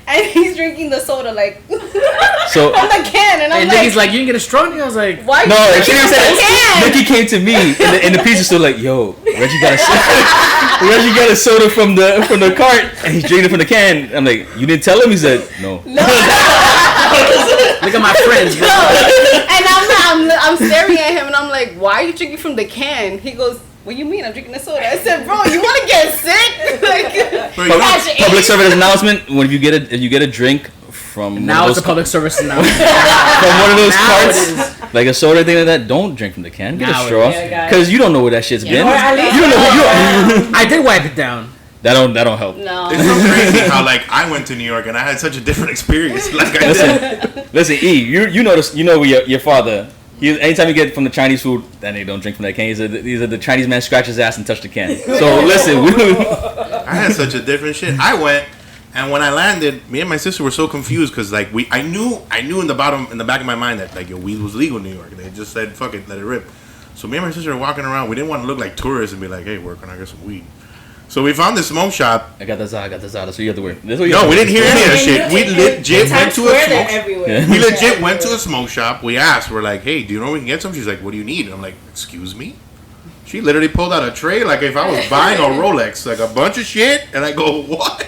And he's drinking the soda like So from the can, and I'm And like, Nicky's like, you didn't get a straw? And I was like, why? no, you she drinking didn't say from the that. can? Nikki came to me in the pizza store like, yo, Reggie got a soda. Reggie got a soda from the cart and he's drinking from the can. I'm like, you didn't tell him? He said, no. look at my friends, bro. And I'm staring at him, and I'm like, why are you drinking from the can? He goes, what do you mean? I'm drinking the soda. I said, bro, you want to get sick? Like, Bro, you know- catch Public AIDS? service announcement: if you get a drink from Now one it's of a those public service announcement. from one of those Now it carts, like a soda thing like that, don't drink from the can. Get Now a it straw, is. Yeah, guys. because you don't know where that shit's been. Or at least You don't know. I did wipe it down. That don't help. No. It's so crazy how I went to New York and I had such a different experience. Like I did. Listen, E, you know your father. Anytime you get from the Chinese food, then they don't drink from that can. He's the Chinese man scratch his ass and touch the can. So listen, I had such a different shit. I went, and when I landed, me and my sister were so confused because I knew in the back of my mind that weed was legal in New York. They just said fuck it, let it rip. So me and my sister were walking around. We didn't want to look like tourists and be like, hey, where can I get some weed? So we found this smoke shop. I got the Zada, so you have to wear. No, we didn't hear any of that shit. We legit went to a They're smoke. everywhere. Yeah. We legit went to a smoke shop. We asked, we're like, hey, do you know where we can get some? She's like, what do you need? And I'm like, excuse me? She literally pulled out a tray like if I was buying a Rolex, like a bunch of shit. And I go, what?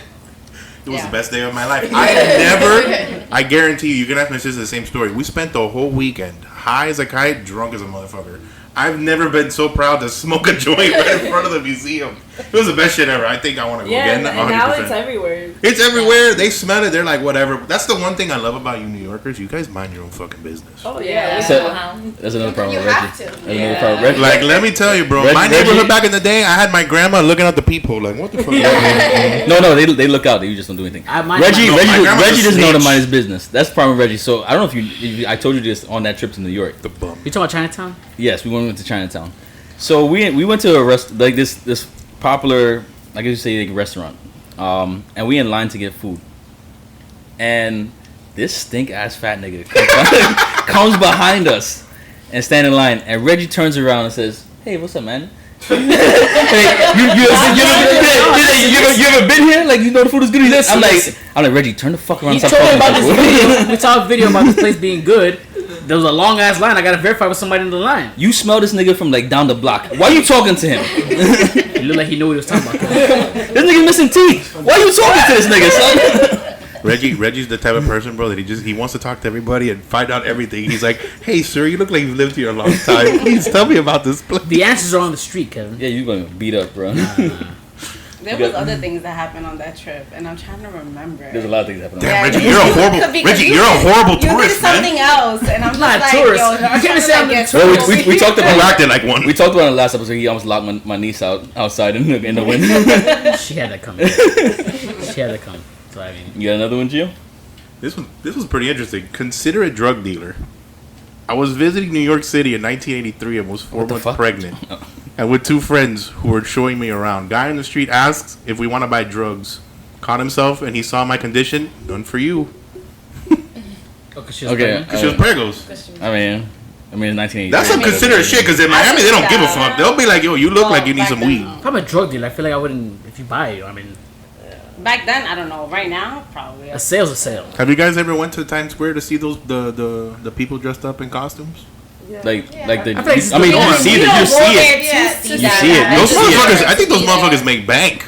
It was the best day of my life. I guarantee you can ask my sister the same story. We spent the whole weekend high as a kite, drunk as a motherfucker. I've never been so proud to smoke a joint right in front of the museum. It was the best shit ever. I think I want to go Yeah, again. and 100%. now it's everywhere. It's everywhere. They smell it. They're like, whatever. That's the one thing I love about you New Yorkers. You guys mind your own fucking business. Oh yeah. That's another problem You with Reggie. have to. That's another problem with Reggie. Like, let me tell you, bro. My neighborhood back in the day, I had my grandma looking at the people like, what the fuck? No, they look out. They just don't do anything. My Reggie grandma's a doesn't know how to snitch. mind his business. That's the problem with Reggie. So I don't know if I told you this on that trip to New York. The bum. You talking about Chinatown? Yes, we went to Chinatown. So we went to a this popular, I guess you say, like, restaurant, and we in line to get food, and this stink ass fat nigga comes behind us and stand in line, and Reggie turns around and says, "Hey, what's up, man?" You ever been here? Like, you know the food is good. I'm like Reggie, turn the fuck around. He told me about this video. We saw a video about this place being good. There was a long ass line. I gotta verify with somebody in the line. You smell this nigga from like down the block. Why you talking to him? He looked like he knew what he was talking about. This nigga missing teeth. Why you talking to this nigga, son? Reggie's the type of person, bro, that he wants to talk to everybody and find out everything. He's like, hey, sir, you look like you've lived here a long time. Please tell me about this place. The answers are on the street, Kevin. Yeah, you gonna beat up, bro. There was other things that happened on that trip, and I'm trying to remember. There's a lot of things happening. Damn, Reggie, you're a horrible You did tourist, man. something else, and I'm just not like, tourist. yo, I can't say I'm a tourist. Well, we talked You about acted like one. We talked about in the last episode. He almost locked my niece outside in the window. She had to come. She had to come. So I mean, You got another one, Gio? This was pretty interesting. Consider a drug dealer. I was visiting New York City in 1983 and was 4 months pregnant. And with 2 friends who were showing me around. Guy on the street asks if we want to buy drugs. Caught himself and he saw my condition. None for you. because she was Okay. Because she was pregos. I mean, it's 1980. That's some considerate shit because in Miami they don't give a fuck. They'll be like, yo, you look like you need some weed. If I'm a drug dealer, I feel like I wouldn't. If you buy it, I mean, back then, I don't know. Right now, probably. a sale's a sale. Have you guys ever went to Times Square to see those the people dressed up in costumes? Like the. I feel like You see it. You see it. Those motherfuckers. I think those motherfuckers make bank.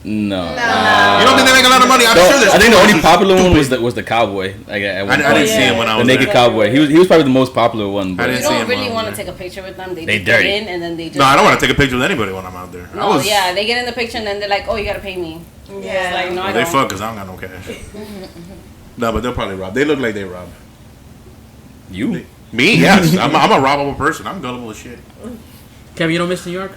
No. You don't think they make a lot of money? I'm sure there's. I think the only popular one was the cowboy. Like at one I point. didn't see him when I The was naked there. cowboy. He was probably the most popular one. I But didn't You see don't him really when I want was to there. take a picture with them. They They just get dirty. in and then they just. No, I don't want to take a picture with anybody when I'm out there. Oh yeah, they get in the picture and then they're like, "Oh, you gotta pay me." Yeah. Like, no, I They don't. fuck because I don't got no cash. No, but they'll probably rob. They look like they rob. you. Me, yes. I'm a robbable person. I'm gullible as shit. Kevin, you don't miss New York?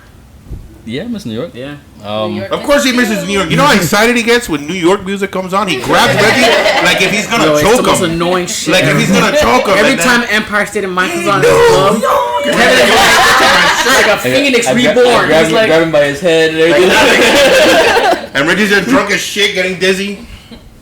Yeah, Miss New York. Yeah. New York Of course he misses New York. You know how excited he gets when New York music comes on? He grabs Reggie like if he's gonna Yo, it's choke the most him. annoying shit. Like if he's gonna choke him. Every and time then, Empire State of Mind comes on in the club, Kevin is like a phoenix reborn. Grab He's like, him by his head and everything. and Reggie's just drunk as shit, getting dizzy.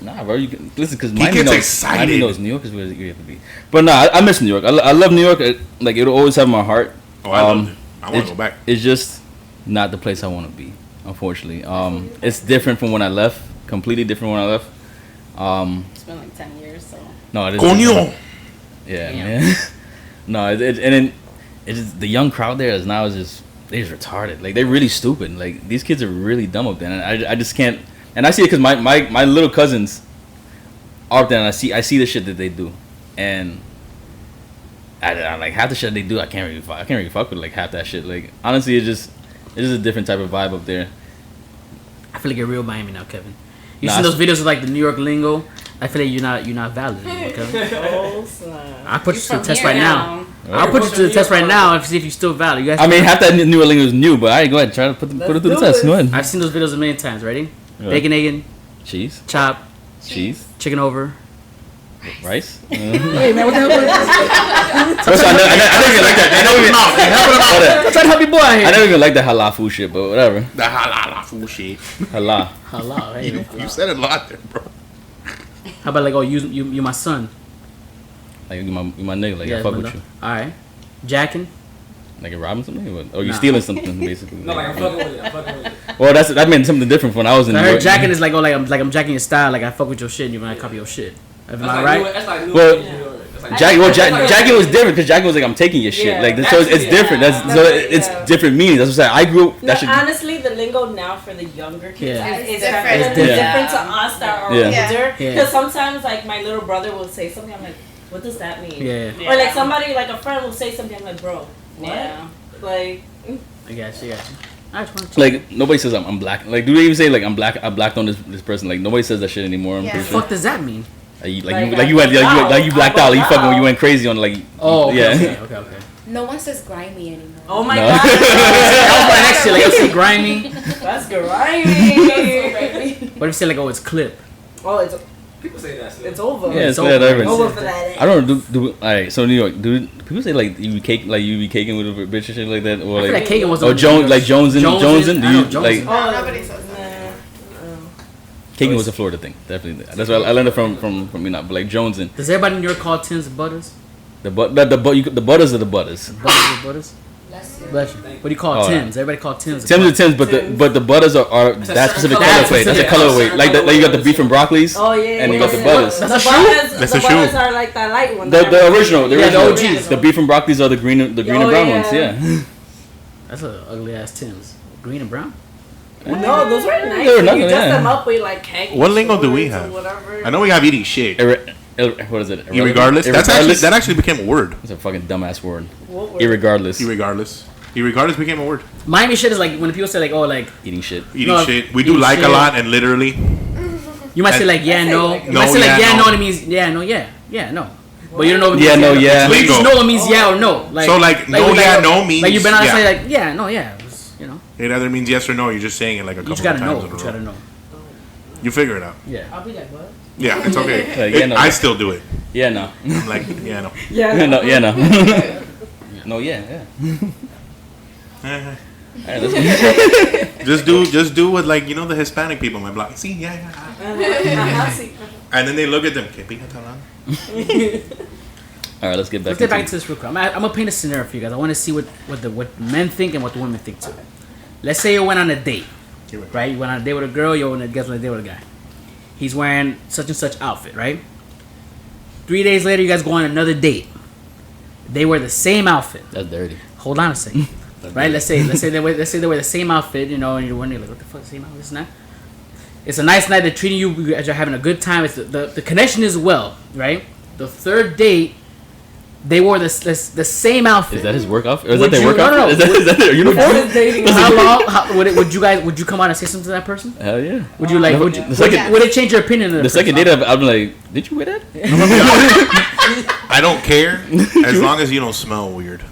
Nah, bro. Listen, because He Miami gets knows. excited. Miami knows New York is where you have to be. But nah, I miss New York. I love New York. Like it'll always have my heart. Oh, I loved it. I want to go back. It's just not the place I want to be, unfortunately. It's different from when I left. Completely different when I left. It's been like 10 years, so. No, it is. Coño. Yeah, man. No, and then it's just the young crowd there is now they're just retarded. Like they're really stupid. Like these kids are really dumb up there, and I just can't. And I see it because my little cousins are up there, and I see the shit that they do, and I like half the shit they do. I can't really fuck with like half that shit. Like honestly, it's just a different type of vibe up there. I feel like you're real Miami now, Kevin. You Nah, seen those videos of like the New York lingo? I feel like you're not valid anymore, Kevin. Oh, snap. I'll put you to the From test here right now. I'll put you to the test right now and see if you're still valid. You guys, I mean, half that New Orleans was new, but I go ahead try to put it through the do test. it. Go ahead. I've seen those videos a million times. Ready? Yeah. Bacon, egg, Cheese, chop, cheese, chicken over. rice. Hey man, what the hell? I never even like that. I never even. I'm trying to help your boy out I here. never even like that halal food shit, but whatever. The halala fool shit. Halal. Hello, hey. You said it a lot there, bro. How about like, oh, you my son? Like you my nigga. Like I Yeah, fuck my with dog. you. All right, jacking. Like you robbing something, or you Nah. stealing something, basically. No, like I'm fucking with it. I'm fucking with it. Well, that meant something different from when I was in I New heard York. jacking is like, oh, I'm jacking your style. Like I fuck with your shit, and you might copy your shit. Am I right? That's like New Well, York, New York. That's like Jackie was different because Jackie was like, I'm taking your shit. Yeah. Like so it's different. It's different meanings. That's what I'm saying. I grew up. No, That should. honestly, the lingo now for the younger kids Yeah. is different. definitely It's different to us that are Yeah. older. Yeah. Because sometimes, like, my little brother will say something, I'm like, what does that mean? Yeah. Or, like, somebody, like, a friend will say something, I'm like, bro, what? Yeah. Like, I got you. I just want to Like nobody says I'm black. Like do they even say like I'm black? I blacked on this person. Like nobody says that shit anymore. I'm Yeah. pretty What the sure. fuck does that mean? You Like, went I like you blacked blacked out. Like you fucking out. you went crazy on like. Oh, okay, yeah. okay. No one says grimy anymore. oh my No. god. That was my next shit. Like, I say grimy. That's grimy. What if you say like, oh, it's clip? Oh, people say that. So. it's over. Yeah, it's over. whatever. over for that. I don't know. Do all right. So New York, do people say like you be caking with a bitch or shit like that, or I feel like Kagan was. or Jones like Jonesin? Jonesin? Do I you know like Jonesin. No, nobody says that. caking was a Florida thing? Definitely. That's what I learned it from me not. But like Jonesin, Does everybody in New York call tins butters? the butters are the butters. Butters are butters. Bless you. What do you call Tims? Everybody call Tims. Tims are Tims, but the butters are that specific colorway. That's a colorway. Like you got the beef and broccolis. Oh yeah. And you got the butters. That's a shoe. That's the butters are like that light one. The original. the OGs. The beef and broccolis are the green and brown ones. Yeah. That's an ugly ass Tims. Green and brown. No, those were nice. They were You nothing, dress yeah. them up with like khaki What lingo do we shorts or have? whatever. I know we have eating shit. What is it? Irregardless. That actually became a word. It's a fucking dumbass word. What word? Irregardless. Irregardless became a word. Miami shit is like when people say like, oh, like Eating shit. Eating shit. We do eating like shit. a lot, and literally. You might say like yeah, no. You might say like yeah, no, and it means yeah, no, yeah, no. But you don't know. If it Yeah, means no, yeah. You just know it means yeah or no. Like So like no, yeah, no means like you've been on yeah. say like yeah, no, yeah. You know. It either means yes or no. You're just saying it like a couple You just gotta of know. times in a You row. gotta know. You figure it out. Yeah. I'll be like, what? Yeah, it's okay. Like, yeah, no. I still do it. Yeah, no. I'm like, yeah, no. Yeah. No, yeah, no. No, yeah. Alright, let's go. Just do what like the Hispanic people might block. See, yeah. And then they look at them. ¿Qué pinga está hablando? Alright, let's get back. Let's get back into this real quick. I'm gonna paint a scenario for you guys. I want to see what men think and what the women think too. Let's say you went on a date, right? You went on a date with a girl. You went on a date with a guy. He's wearing such and such outfit, right? 3 days later, you guys go on another date. They wear the same outfit. That's dirty. Hold on a second, right? Let's say they wear the same outfit, and you're wondering like, what the fuck, same outfit, this and that. It's a nice night. They're treating you as you're having a good time. It's the connection is well, right? The third date, they wore the same outfit. Is that his work outfit? Or is Would that their you- work no, no, outfit? no. Is that their uniform? How long would you come on and say something to that person? Hell yeah. Would you like? Would it change your opinion? Of The second date, I'd be like, did you wear that? I don't care as long as you don't smell weird.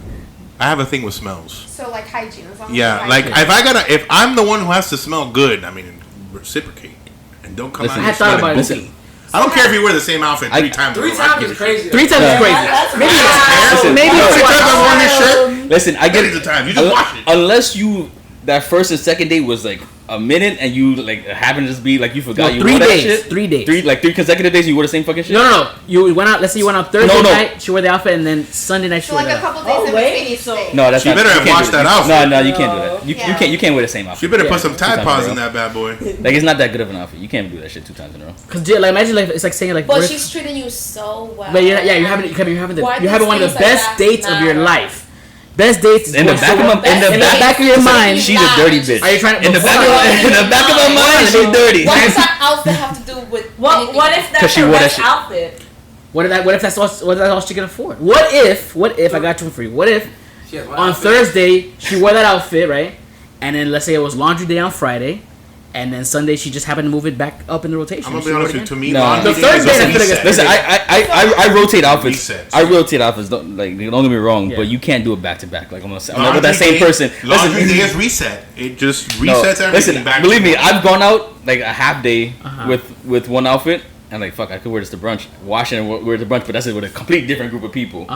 I have a thing with smells. So like hygiene. As long as Yeah, it's like hygiene. if I'm the one who has to smell good, I mean, reciprocate and don't come Listen, out. I had thought about it. Listen. I don't care if you wear the same outfit three times. Three times is crazy. 3 times is crazy. Listen, Maybe no, it's Three times I wore this twice. shirt. Listen, I get Get it the time. You just wash it. Unless that first and second date was like a minute, and you like happen to just be like you forgot No, you 3 wore that days. shit. 3 days. Three consecutive days you wore the same fucking shit. No. You went out. Let's say you went out Thursday No. night. She wore the outfit, and then Sunday night she So wore like a that. couple days in between each date. No, that's She not. better you have can't washed do that No, outfit. no, you can't do that. Yeah. You can't wear the same outfit. She better put some Two Tide times Pods in a in row. that bad boy. Like it's not that good of an outfit. You can't do that shit 2 times in a row. Cause like imagine like it's like saying like. But what if- she's treating you so well. But you're having Why you're having one of these the things best like that dates of your matter? life. Best dates is In the going back so of well. my- in the back of your mind. She's a dirty bitch. Are you trying to? In the back of my mind, she's dirty. What does that outfit have to do with anything? What if 'Cause that's she her wore that best shit. outfit? What if that's all she can afford? What if I got you for free? What if She has one on outfit. Thursday she wore that outfit, right? And then let's say it was laundry day on Friday, and then Sunday she just happened to move it back up in the rotation. I'm gonna She be wore honest it with you. To again. me, No. laundry The day third is day, a I feel like reset. Listen, I rotate outfits. Resets. I rotate outfits. Don't get me wrong, Yeah. but you can't do it back to back. Like I'm not with Laundry that same day- person. Laundry Listen, day is reset. It just no, resets everything listen, back. believe to me, normal. I've gone out like a half day Uh-huh. with one outfit. And like fuck, I could wear this to brunch, wash it and wear it to brunch, but that's it with a complete different group of people.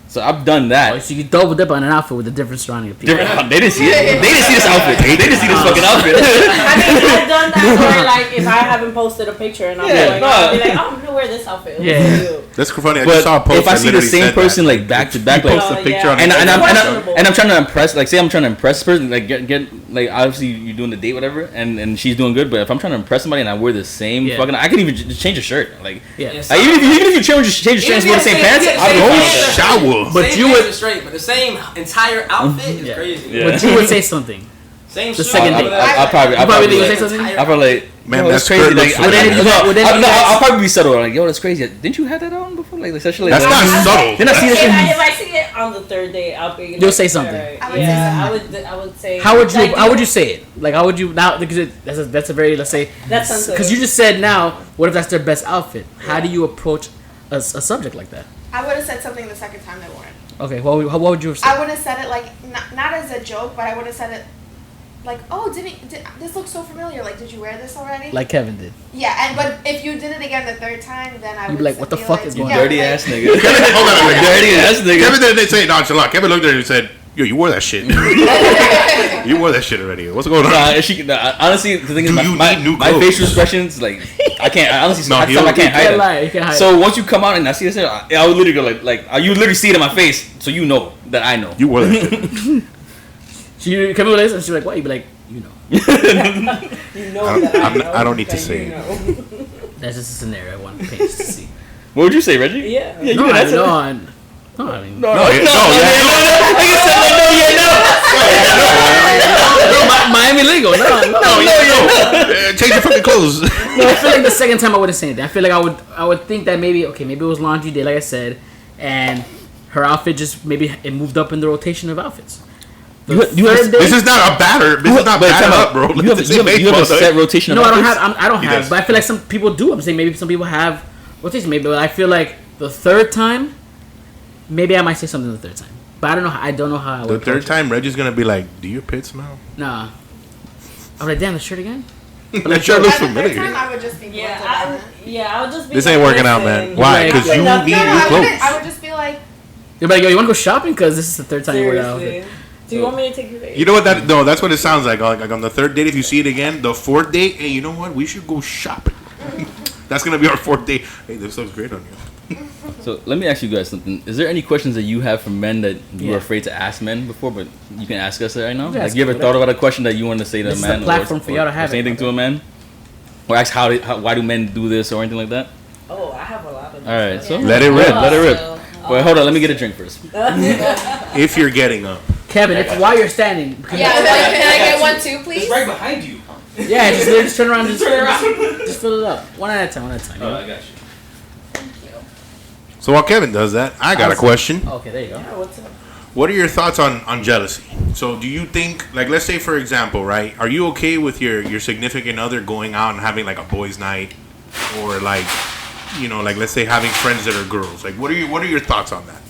So I've done that. Oh, so you double dip on an outfit with a different surrounding of people. Different, they didn't see it. They didn't see this outfit. They didn't see this fucking outfit. I mean, I've done that where, like, if I haven't posted a picture and I'm Yeah, going, I'll be like, oh, I'm gonna wear this outfit. Yeah. Yeah. That's funny. I just saw a But post. if I that see the literally same said person that. like back to back, like post a picture on and Instagram. I'm trying to impress, like say I'm trying to impress this person, like get like obviously you're doing the date whatever, and she's doing good, but if I'm trying to impress somebody and I wear the same Yeah. fucking, I can even just change a shirt, like Yeah. even if you change your shirts and wear the same pants, I'm Don't going. shower. But Same you pants would- are straight, but the same entire outfit is Yeah. crazy. Yeah. But you would say something. Same The shoes, second all date. that. I'll probably think you would say like, something? I'll probably like, Man, yo, that that's crazy. skirt Like, looks Would any- would any- I'll probably be subtle. Like, yo, that's crazy. Didn't you have that on before? Like such shit like That's that. not subtle. Then I see this If shit. I see it on the third day, I'll be. You'll say something. alright. I would say Yeah, something. I would say. How would you? like, How would you say it? Like, how would you now? Because that's a very, let's say, That's sensitive. because you just said now. What if that's their best outfit? How do you approach a subject like that? I would have said something the second time they wore it. Okay, what would you have said? I would have said it like not as a joke, but I would have said it like, "Oh, this looks so familiar? Like, did you wear this already?" Like Kevin did. Yeah, but if you did it again the third time, then I You'd would be like, "What the be fuck like, is You going yeah, on?" dirty like- ass nigga. Kevin, hold on a minute. Dirty ass nigga. Kevin didn't say it nonchalant. Kevin looked at her and said, "Yo, you wore that shit. You wore that shit already. What's going on?" Honestly, the thing is, Do you my need new my clothes? facial expressions, like, I can't. I honestly, No, I can't hide You can't them. lie. You can't hide. So once you come out and I see this, I would literally go like you literally see it in my face, so you know that I know. You wore that shit. She come with this and she's like, what? You'd be like, you know. You know that I know. I don't need to that say you it. know. That's just a scenario I want to paint just to see. What would you say, Reggie? Yeah. You No, can I answer. mean, No, Miami legal. No. Change your fucking clothes. I feel like the second time I wouldn't say anything. I feel like I would think that maybe it was laundry day, like I said, and her outfit just maybe it moved up in the rotation of outfits. This is not a batter. This is not batter up, bro. You have a set rotation No, of I don't outfits? have. I don't He have. does. But I feel like some people do. I'm saying maybe some people have rotation. Maybe, but I feel like the third time, maybe I might say something the third time. But I don't know. I don't know how I would. The third approach time, Reggie's gonna be like, "Do your pit smell?" it. Nah. I'm like, damn, the shirt again. That shirt looks At the third familiar. time, I would just be blunt about it. I'll just be. This like, ain't working out, listen, man. Why? Like- Because you No, need No, new clothes. I would just be like, You're like, yo, you want to go shopping? Because this is the third time you wear that Seriously. outfit. Do you want me to take your date? You know what? That's what it sounds like. Like on the third date, if you see it again, the fourth date, hey, you know what? We should go shopping. That's gonna be our fourth date. Hey, this looks great on you. So let me ask you guys something. Is there any questions that you have from men that you were Yeah. afraid to ask men before, but you can ask us right now? Yeah, Like, you ever thought about a question that you want to say to This a is man? the platform for y'all to have say it. anything to a man? Or ask why do men do this or anything like that? Oh, I have a lot of. All right, so Let it rip. Let it rip. Wait, hold on. Let me get a drink first. If you're getting up, Kevin, it's while you're standing. Yeah, can I get one too, please? behind you. Yeah, just turn around. Just fill it up. One at a time. You know? I got you. so while Kevin does that, I got a question. Okay, there you go. What's up? What are your thoughts on jealousy? So do you think, like, let's say for example, right? Are you okay with your significant other going out and having like a boys' night, or like, you know, like let's say having friends that are girls? Like, what are your thoughts on that?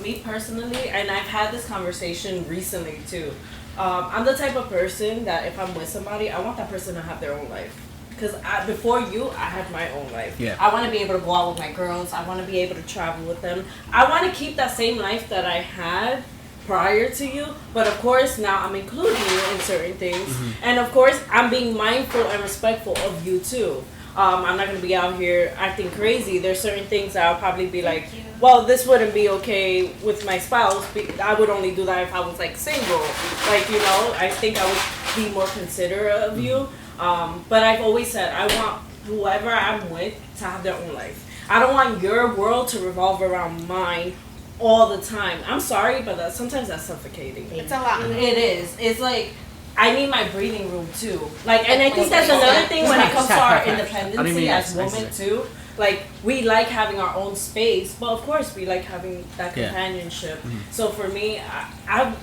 Me personally, and I've had this conversation recently too. I'm the type of person that if I'm with somebody, I want that person to have their own life. Because before you, I had my own life. Yeah. I want to be able to go out with my girls. I want to be able to travel with them. I want to keep that same life that I had prior to you. But of course, now I'm including you in certain things. And of course, I'm being mindful and respectful of you too. I'm not going to be out here acting crazy. There's certain things that I'll probably be like, well, this wouldn't be okay with my spouse. I would only do that if I was like single. Like, you know, I think I would be more considerate of you. But I've always said I want whoever I'm with to have their own life. I don't want your world to revolve around mine all the time. I'm sorry, but sometimes that's suffocating. it's a lot. It is. It's like I need my breathing room too. Like, and I think that's another thing when it comes to our independency as women too. Like, we like having our own space, but of course we like having that companionship. So for me, I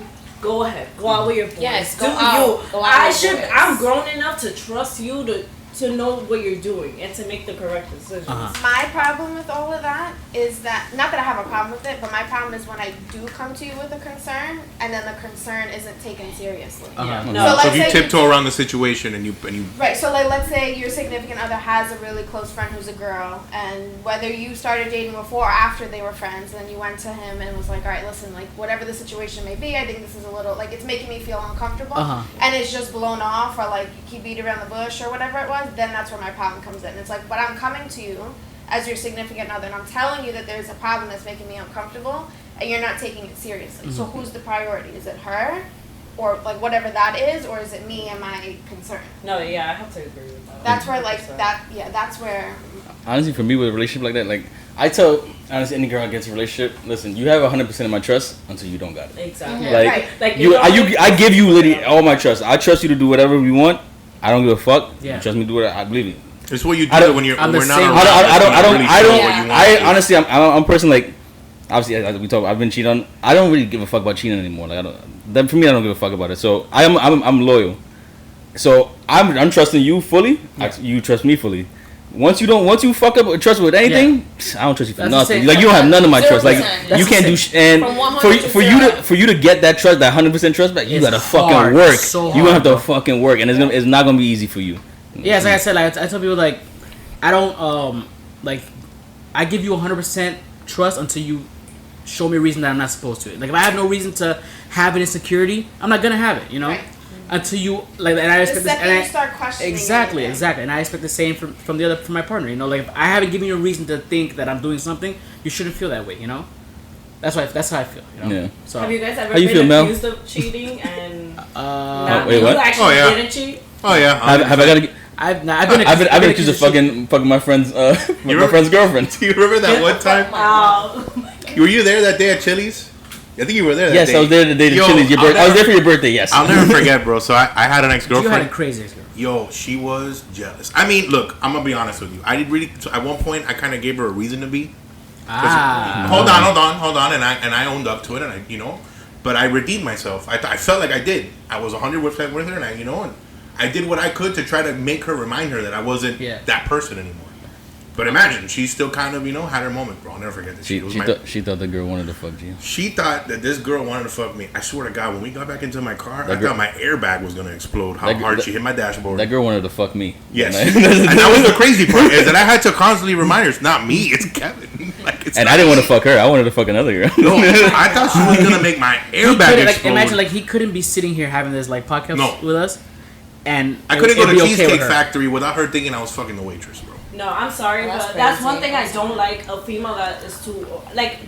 go ahead, go out with your boys. Yes, do go out. you? Go out with boys. I'm grown enough to trust you to know what you're doing and to make the correct decisions. My problem with all of that is that, not that I have a problem with it, but my problem is when I do come to you with a concern and then the concern isn't taken seriously. Uh-huh. No. So So if you let's say tiptoe around the situation and you Right, so like let's say your significant other has a really close friend who's a girl, and whether you started dating before or after they were friends, and then you went to him and was like, all right, listen, like whatever the situation may be, I think this is a little, like it's making me feel uncomfortable, and it's just blown off, or like he beat around the bush or whatever it was, then that's where my problem comes in. It's like, but I'm coming to you as your significant other, and I'm telling you that there's a problem that's making me uncomfortable, and you're not taking it seriously. So who's the priority? Is it her? Or like whatever that is, or is it me and my concern? No, yeah, I have to agree with that. That's where like 100%. that, yeah, that's where. Honestly, for me with a relationship like that, like I tell honestly any girl against a relationship, listen, you have 100% of my trust until you don't got it. Exactly. Like Right. Like I give you literally all my trust. I trust you to do whatever you want. I don't give a fuck. Yeah. You trust me to do it. I believe you. it's what you I do don't- when you're I'm when the we're not same- around. I don't. Really I feel don't. what you want I to do. honestly, I'm a person like, obviously, as we talk, I've been cheated on. I don't really give a fuck about cheating anymore. Like I don't. Then for me, I don't give a fuck about it. So I'm loyal. So I'm trusting you fully. You trust me fully. Once you fuck up trust with anything, I don't trust you for That's the nothing. same- Like you don't have none of my trust. Like 0%. you That's can't the do same. and From 100 for to you zero. for you to get that trust, that 100% trust back, you It's gotta fucking hard. work. So You gonna have hard, to fucking work, and it's not gonna be easy for you. Yeah, it's like I said, like I tell people, like I don't like I give you 100% trust until you show me a reason that I'm not supposed to. Like if I have no reason to have an insecurity, I'm not gonna have it. You know, Right. until you like, and I The expect this, second and you I, start questioning exactly, everything. exactly, and I expect the same from the other from my partner. You know, like if I haven't given you a reason to think that I'm doing something, you shouldn't feel that way. You know, That's how I feel. You know? Yeah. So Have you guys ever How you been feel, Mel? accused of cheating and wait, what? you actually Oh, yeah. didn't cheat? Oh yeah. Have I got to? I've been accused of fucking my friend's my friend's girlfriend. Do you remember that one time? Wow. Were you there that day at Chili's? I think you were there that Yes, day. I was there the day of Yo, Chili's. I was there for your birthday. Yes. I'll never forget, bro. So I had an You ex-girlfriend. had a crazy ex-girlfriend. Yo, she was jealous. I mean, look, I'm gonna be honest with you. I did really. So at one point, I kind of gave her a reason to be. Hold on, and I owned up to it, and but I redeemed myself. I felt like I did. I was 100% with her, and and I did what I could to try to make her remind her that I wasn't that person anymore. But imagine, she still kind of, had her moment, bro. I'll never forget this. She thought the girl wanted to fuck you. She thought that this girl wanted to fuck me. I swear to God, when we got back into my car, I thought my airbag was going to explode. How hard she hit my dashboard. That girl wanted to fuck me. Yes. And that was the crazy part, is that I had to constantly remind her, it's not me, it's Kevin. And I didn't want to fuck her. I wanted to fuck another girl. No, I thought she was going to make my airbag explode. Imagine, he couldn't be sitting here having this, podcast with us. And I couldn't go to Cheesecake Factory without her thinking I was fucking the waitress, bro. No, I'm sorry, but that's one thing I don't like. A female that is too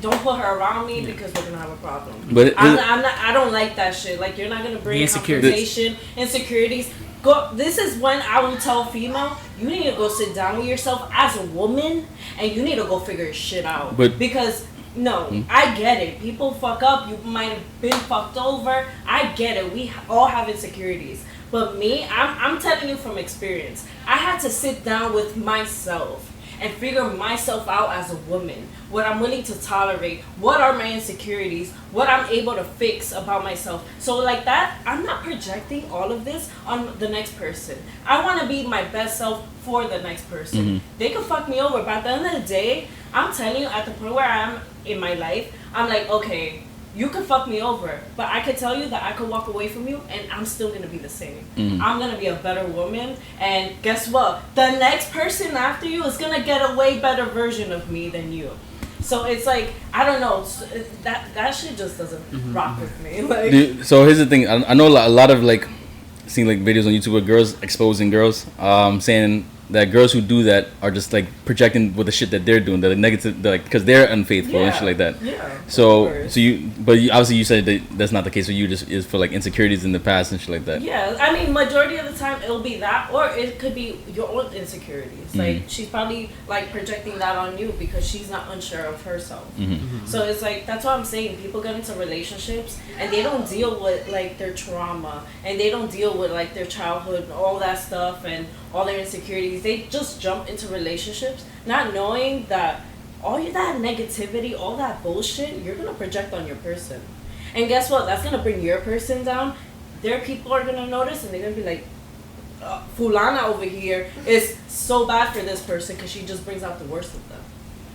don't put her around me because we're gonna have a problem. But I don't like that shit. Like, you're not gonna bring confrontation, insecurities. Go. This is when I will tell female, you need to go sit down with yourself as a woman, and you need to go figure your shit out. Because I get it. People fuck up. You might have been fucked over. I get it. We all have insecurities. But me, I'm telling you from experience. I had to sit down with myself and figure myself out as a woman. What I'm willing to tolerate. What are my insecurities. What I'm able to fix about myself. So like that, I'm not projecting all of this on the next person. I want to be my best self for the next person. Mm-hmm. They can fuck me over, but at the end of the day, I'm telling you, at the point where I am in my life, I'm like, okay, you could fuck me over, but I could tell you that I could walk away from you and I'm still going to be the same. Mm-hmm. I'm going to be a better woman. And guess what? The next person after you is going to get a way better version of me than you. So it's like, I don't know. That shit just doesn't rock with me. Like, so here's the thing. I know a lot of seeing videos on YouTube with girls exposing girls, saying that girls who do that are just projecting with the shit that they're doing, the negative, because they're unfaithful and shit like that. Yeah. So obviously you said that's not the case. So you just is for insecurities in the past and shit like that. Yeah, I mean, majority of the time it'll be that, or it could be your own insecurities. Mm-hmm. Like, she's probably projecting that on you because she's not unsure of herself. Mm-hmm. Mm-hmm. So it's that's what I'm saying. People get into relationships and they don't deal with their trauma, and they don't deal with their childhood and all that stuff and all their insecurities. They just jump into relationships not knowing that all that negativity, all that bullshit, you're gonna project on your person. And guess what? That's gonna bring your person down. Their people are gonna notice, and they're gonna be like, Fulana over here is so bad for this person because she just brings out the worst of them.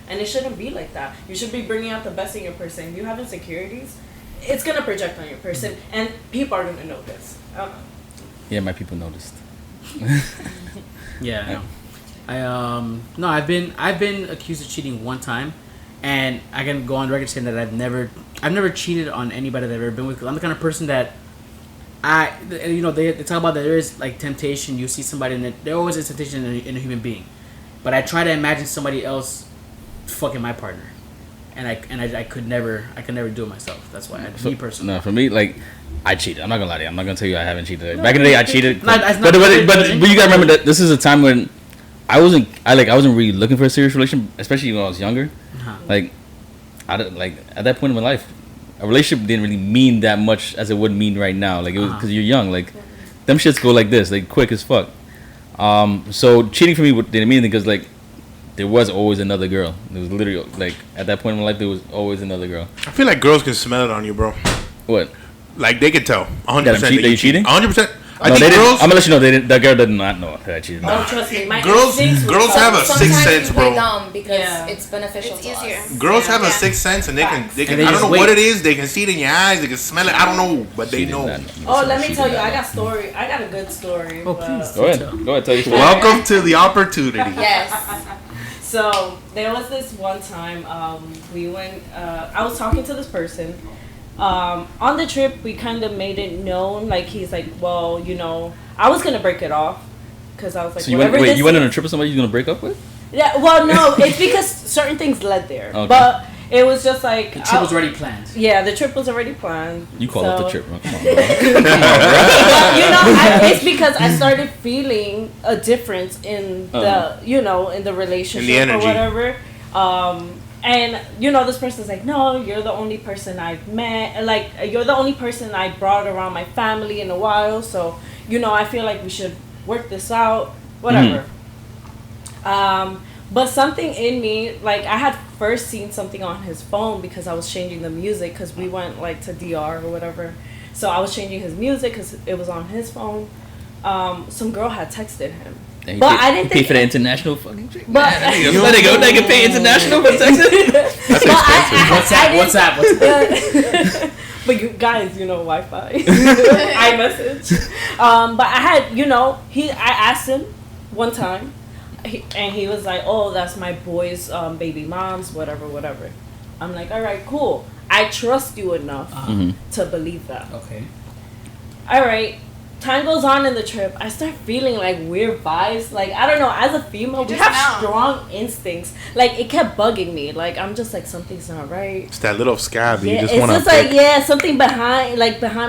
And it shouldn't be like that. You should be bringing out the best in your person. If you have insecurities, it's gonna project on your person, and people are gonna notice. Yeah, my people noticed. Yeah. No, I've been accused of cheating one time, and I can go on record saying that I've never cheated on anybody that I've ever been with. 'Cause I'm the kind of person that they talk about that there is temptation. You see somebody, and there always is temptation in a human being, but I try to imagine somebody else fucking my partner, and I could never do it myself. That's why me personally. No, for me, I cheated. I'm not gonna lie to you. I'm not gonna tell you I haven't cheated. Back in the day, I cheated. But you gotta remember that this is a time when I wasn't really looking for a serious relationship, especially when I was younger. Uh-huh. At that point in my life, a relationship didn't really mean that much as it would mean right now. It was because you're young. Them shits go like this, quick as fuck. So cheating for me didn't mean anything because there was always another girl. There was literally at that point in my life there was always another girl. I feel like girls can smell it on you, bro. What? They can tell 100% that you cheating. 100%. I No, think girls. I'm gonna let you know that girl did not know that I cheated. Oh, trust me, my girls have a sixth sense, bro. Because it's beneficial to us. Girls have a sixth sense, and they can. I don't know what it is. They can see it in your eyes. They can smell it. I don't know, but they know. Oh, let me tell you, I got a good story. Oh, please. Go ahead. Tell your story. Welcome to the opportunity. Yes. So there was this one time we went. I was talking to this person. On the trip, we kind of made it known. He's like, well, I was gonna break it off because I was like, so you went on a trip with somebody you're gonna break up with? Yeah. Well, no, it's because certain things led there. Okay. But it was just like The trip was already planned. Yeah, the trip was already planned. You call it the trip, bro. Come on, bro. It's because I started feeling a difference in the in the relationship In the energy. or whatever. And this person's like, no, you're the only person I've met. Like, you're the only person I brought around my family in a while. So, I feel like we should work this out. Whatever. But something in me, like, I had first seen something on his phone because I was changing the music because we went, like, to DR or whatever. So I was changing his music because it was on his phone. Some girl had texted him. And But I didn't pay think... for the international fucking trip. But- Let it go. They can pay international for Texas. WhatsApp. But you guys, Wi-Fi. iMessage. But I had, I asked him one time, and he was like, oh, that's my boy's baby mom's, whatever. I'm like, all right, cool. I trust you enough to believe that. Okay. All right. Time goes on in the trip. I start feeling like weird vibes. Like, I don't know. As a female, we just have know. strong instincts. Like, it kept bugging me. Like, I'm just like, something's not right. It's that little scab that Yeah, you just it's want just to like, yeah, something behind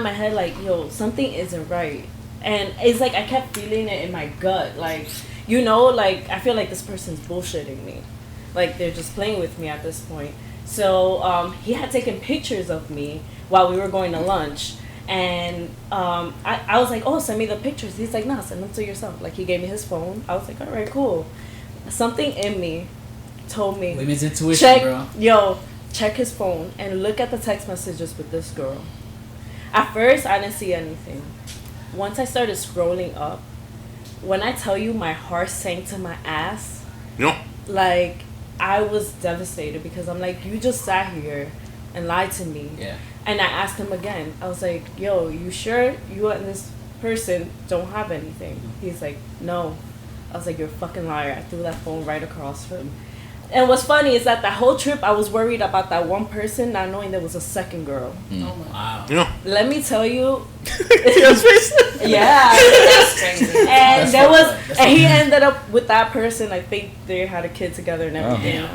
my head. Like, yo, something isn't right. And it's like I kept feeling it in my gut. Like, like I feel like this person's bullshitting me. Like, they're just playing with me at this point. So he had taken pictures of me while we were going to lunch. And I was like, oh, send me the pictures. He's like, nah, send them to yourself. Like, he gave me his phone. I was like, all right, cool. Something in me told me, Women's intuition, bro. check his phone and look at the text messages with this girl. At first, I didn't see anything. Once I started scrolling up, when I tell you my heart sank to my ass, like, I was devastated because I'm like, you just sat here and lied to me. Yeah. And I asked him again. I was like, yo, you sure you and this person don't have anything? He's like, no. I was like, you're a fucking liar. I threw that phone right across from him. And what's funny is that whole trip, I was worried about that one person, not knowing there was a second girl. Wow. Let me tell you. Yeah. That's crazy. And he ended up with that person. I think they had a kid together and everything.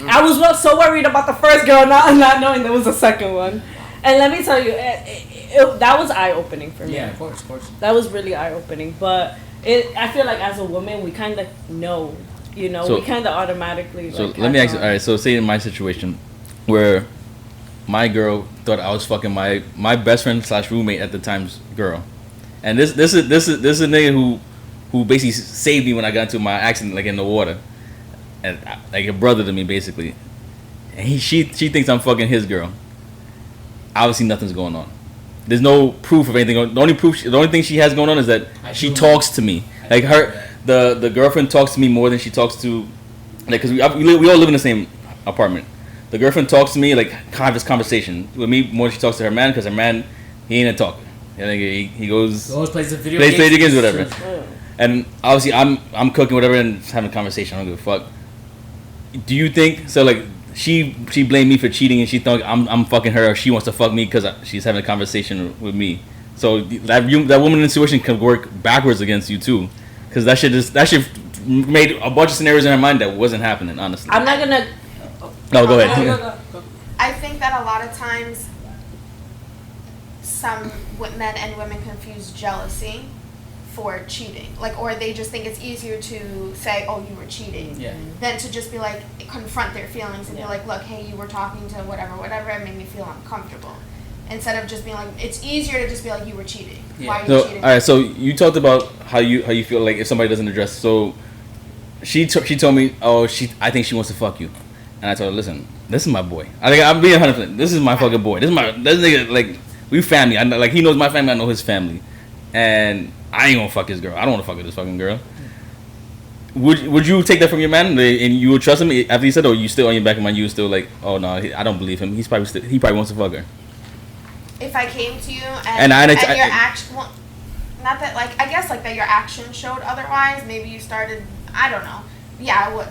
I was so worried about the first girl, not knowing there was a second one. And let me tell you, that was eye-opening for me. Yeah, of course. That was really eye-opening. But I feel like as a woman, we kind of know, so, we kind of automatically. So let me ask you. All right. So say in my situation, where my girl thought I was fucking my best friend / roommate at the time's girl, and this is a nigga who basically saved me when I got into my accident, like in the water, and like a brother to me basically, and she thinks I'm fucking his girl. Obviously, nothing's going on. There's no proof of anything. The only thing she has going on is that she talks to me. Like the girlfriend talks to me more than she talks to, like, cause we all live in the same apartment. The girlfriend talks to me, like, have this conversation with me more than she talks to her man, cause her man, he ain't a talker. He goes always plays the video games, whatever. And obviously, I'm cooking whatever and just having a conversation. I don't give a fuck. Do you think so? Like, she blamed me for cheating, and she thought I'm fucking her, or she wants to fuck me because she's having a conversation with me. So that woman intuition can work backwards against you too, because that shit made a bunch of scenarios in her mind that wasn't happening. Honestly, I'm not gonna. No, go ahead. Go. I think that a lot of times some men and women confuse jealousy for cheating, like, or they just think it's easier to say, oh, you were cheating, than to just be like, confront their feelings and be like, look, hey, you were talking to whatever, it made me feel uncomfortable, instead of just being like, it's easier to just be like, you were cheating. Why are you cheating? All right, so you talked about how you feel like if somebody doesn't address. So she told me, I think she wants to fuck you, and I told her, listen, this is my boy. I'm being 100%. This is my fucking boy. This nigga, like, we family. Like, he knows my family. I know his family, and I ain't gonna fuck his girl. I don't wanna fuck with this fucking girl. Would you take that from your man and you would trust him after he said, or you still on your back of mind, you were still like, oh no, I don't believe him. He probably wants to fuck her. If I came to you and your action, well, not that, like, I guess like that your action showed otherwise. Maybe you started. I don't know. Yeah, I would.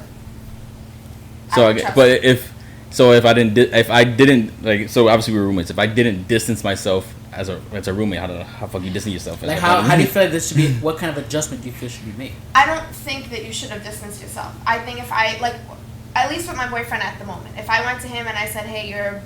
If I didn't like, so obviously we were roommates. If I didn't distance myself as a roommate, how fuck you distance yourself? Like, how do you feel like this should be? What kind of adjustment do you feel should be made? I don't think that you should have distanced yourself. I think if I at least with my boyfriend at the moment, if I went to him and I said, hey, your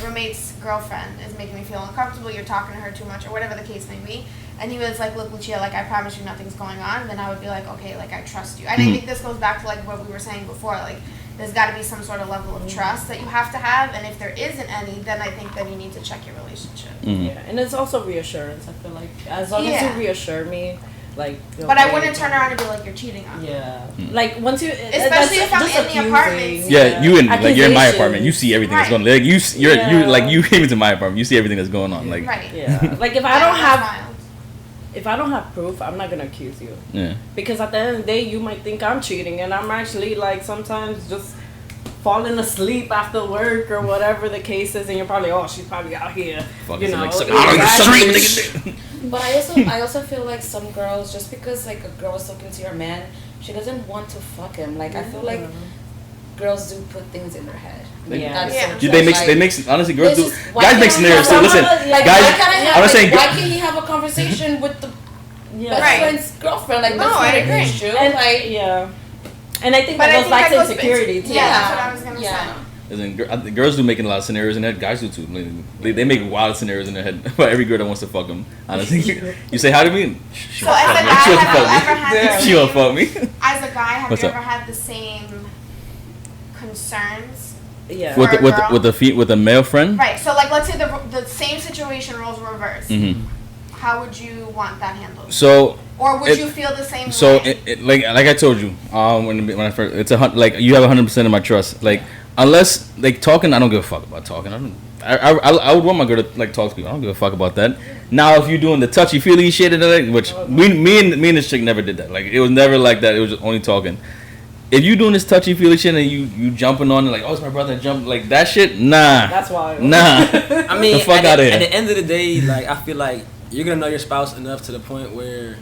roommate's girlfriend is making me feel uncomfortable, you're talking to her too much, or whatever the case may be, and he was like, look, Lucia, like, I promise you nothing's going on, then I would be like, okay, like, I trust you. And I think this goes back to, like, what we were saying before, like, there's got to be some sort of level of trust that you have to have, and if there isn't any, then I think that you need to check your relationship. Yeah, and it's also reassurance, I feel like. As long as you reassure me, like... But I wouldn't turn around and be like, you're cheating on me. Yeah. Like, once you... Especially if I'm in the apartment. Yeah, you're in my apartment. You see everything that's going on. Like, you came into my apartment. You see everything that's going on. Like, right. Yeah. Like, if I don't have... If I don't have proof, I'm not gonna accuse you. Yeah. Because at the end of the day, you might think I'm cheating, and I'm actually like sometimes just falling asleep after work or whatever the case is, and you're probably, she's probably out here, fucking you know, like out on the street. But I also feel like some girls, just because like a girl is talking to your man, she doesn't want to fuck him. Like I feel like girls do put things in their head. They make honestly girls do. Guys make scenarios. So listen, guys. I'm saying, why can't he have a conversation with the best friend's girlfriend? Like that's not an issue. And like and I think that goes back to insecurity too. Yeah, that's what I was gonna say. I think girls do making a lot of scenarios in their head. Guys do too. They make wild scenarios in their head about every girl that wants to fuck them. Honestly, you say, "How do you mean?" She so as a guy, have you ever had she won't fuck me. As a guy, have you ever had the same concerns? Yeah. With a male friend. Right. So like, let's say the same situation roles reversed. Mm-hmm. How would you want that handled? So. Or would you feel the same so way? So like I told you, when I first, it's like you have 100% of my trust. Like unless like talking, I don't give a fuck about talking. I would want my girl to like talk to people. I don't give a fuck about that. Now if you're doing the touchy feely shit and like, which me and this chick never did that. Like it was never like that. It was just only talking. If you doing this touchy feely shit and you jumping on it like, it's my brother, jump like that shit, nah. That's why. Nah. I mean, the fuck out of here. At the end of the day, like I feel like you're gonna know your spouse enough to the point where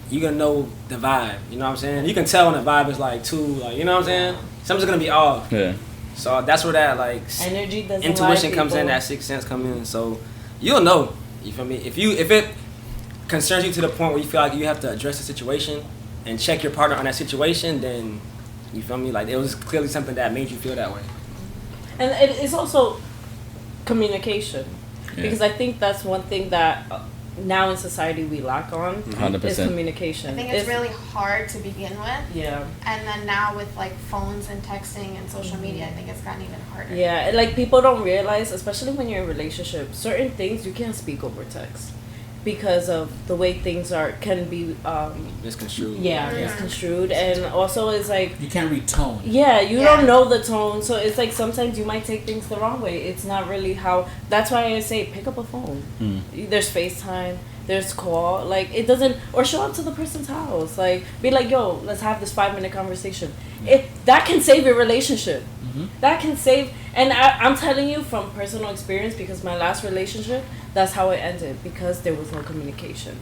you're gonna know the vibe. You know what I'm saying? You can tell when the vibe is like too, like you know what I'm saying? Something's gonna be off. Yeah. So that's where that like energy doesn't intuition lie, comes in, that sixth sense come in. So you'll know. You feel me? If it concerns you to the point where you feel like you have to address the situation and check your partner on that situation, then you feel me? Like it was clearly something that made you feel that way. And it's also communication, because I think that's one thing that now in society we lack on 100%. is communication. I think it's really hard to begin with. Yeah. And then now with like phones and texting and social media, I think it's gotten even harder. Yeah, like people don't realize, especially when you're in a relationship, certain things you can't speak over text because of the way things can be misconstrued. Yeah, misconstrued, and also it's like you can't read tone. Yeah, you don't know the tone, so it's like sometimes you might take things the wrong way. It's not really how. That's why I say pick up a phone. There's FaceTime. There's call. Like it doesn't, or show up to the person's house. Like be like, yo, let's have this 5-minute conversation. That can save your relationship. That can save. And I'm telling you from personal experience, because my last relationship, that's how it ended, because there was no communication.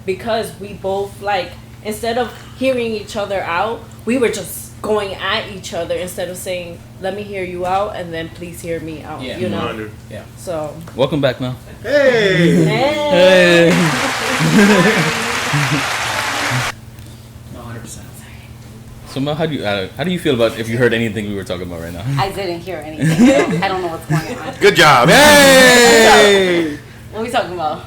Because we both, like, instead of hearing each other out, we were just going at each other instead of saying, let me hear you out and then please hear me out. Yeah. You know? 100. Yeah. So. Welcome back, Mel. Hey! Hey! 100%. So Mel, how do you feel about if you heard anything we were talking about right now? I didn't hear anything. I don't know what's going on. Good job. Hey! What are we talking about?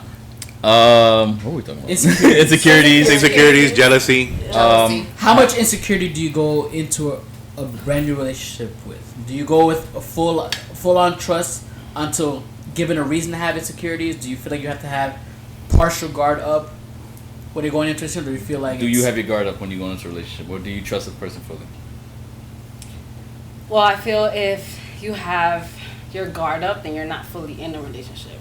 What were we talking about? Insecurities, jealousy. How much insecurity do you go into a brand new relationship with? Do you go with a full on trust until given a reason to have insecurities? Do you feel like you have to have partial guard up when you're going into a relationship? Or do you feel like you have your guard up when you go into a relationship, or do you trust the person fully? Well, I feel if you have your guard up, then you're not fully in a relationship.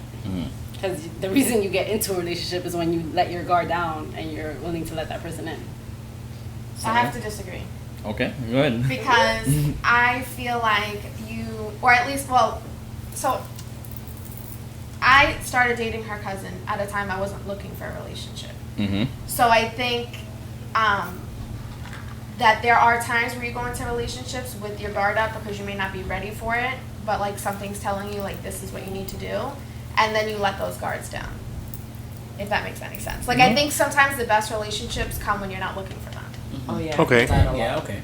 Because the reason you get into a relationship is when you let your guard down and you're willing to let that person in. So I have to disagree. Okay, go ahead. Because I feel like so I started dating her cousin at a time I wasn't looking for a relationship. So I think that there are times where you go into relationships with your guard up because you may not be ready for it, but like something's telling you like this is what you need to do, and then you let those guards down, if that makes any sense. Like I think sometimes the best relationships come when you're not looking for them. Oh yeah. Okay. Yeah, okay.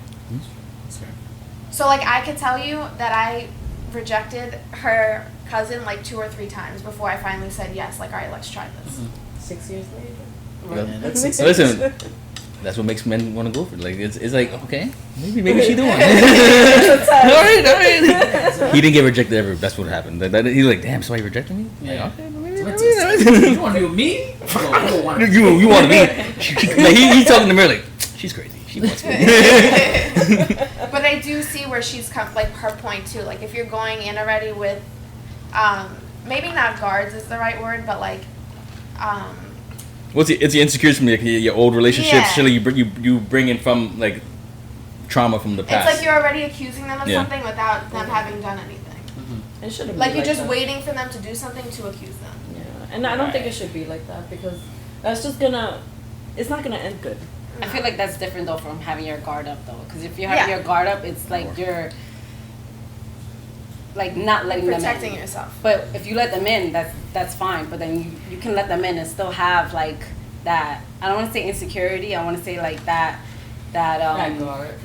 So like I could tell you that I rejected her cousin like 2 or 3 times before I finally said yes. Like, all right, let's try this. 6 years later. Yeah, that's So listen, that's what makes men want to go for it. Like it's like okay, maybe she the one. All right. He didn't get rejected ever. That's what happened. He's like, damn, somebody rejected me. Yeah. Like, okay, You want to be with me? you want to be? Like, he's talking to me like she's crazy. She wants me. But I do see where she's come, like her point too. Like if you're going in already with, maybe not guards is the right word, but like, It's the insecurities from your old relationships. Yeah. Surely you bring in from like trauma from the past. it's like you're already accusing them of Yeah. something without them having done anything. It shouldn't Like be you're just that. waiting for them to do something to accuse them. Yeah, and I don't think it should be like that because that's just gonna. It's not gonna end good. I feel like that's different though from having your guard up though, because if you have your guard up, it's like you're like not letting them in. Protecting yourself. But if you let them in, that's fine. But then you can let them in and still have like that. I don't want to say insecurity. I want to say like that Not guard.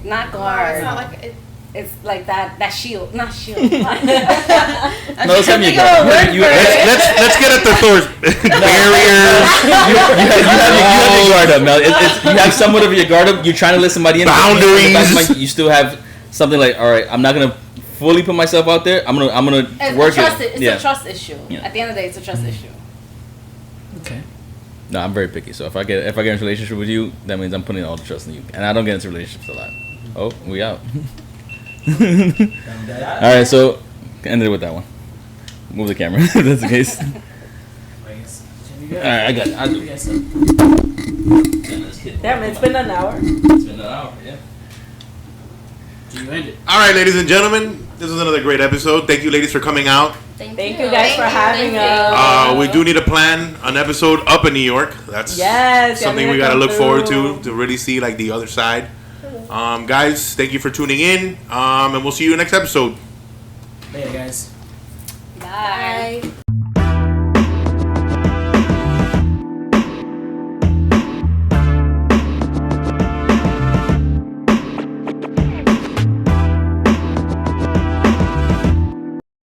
not No, guard. it's not like it. It's like that shield, not shield. No, let's have your guard. Let's get at the Thor's barriers. You have your guard up, Mel. You have somewhat of your guard up. You're trying to let somebody in. Boundaries. You still have something like, all right, I'm not gonna fully put myself out there. I'm gonna It's work It's Yeah. a trust issue. Yeah. At the end of the day, it's a trust issue. Okay. No, I'm very picky. So if I get into a relationship with you, that means I'm putting all the trust in you, and I don't get into relationships a lot. Oh, we out. All right, so ended it with that one. Move the camera. If that's the case. All right, I got it. I'll do it. Damn, it's been an hour. It's been an hour. Yeah. You end it. All right, ladies and gentlemen, this was another great episode. Thank you, ladies, for coming out. Thank you guys for having us. We do need to plan an episode up in New York. That's something we got to look forward to really see like the other side. Guys, thank you for tuning in, and we'll see you next episode. Later, guys. Bye.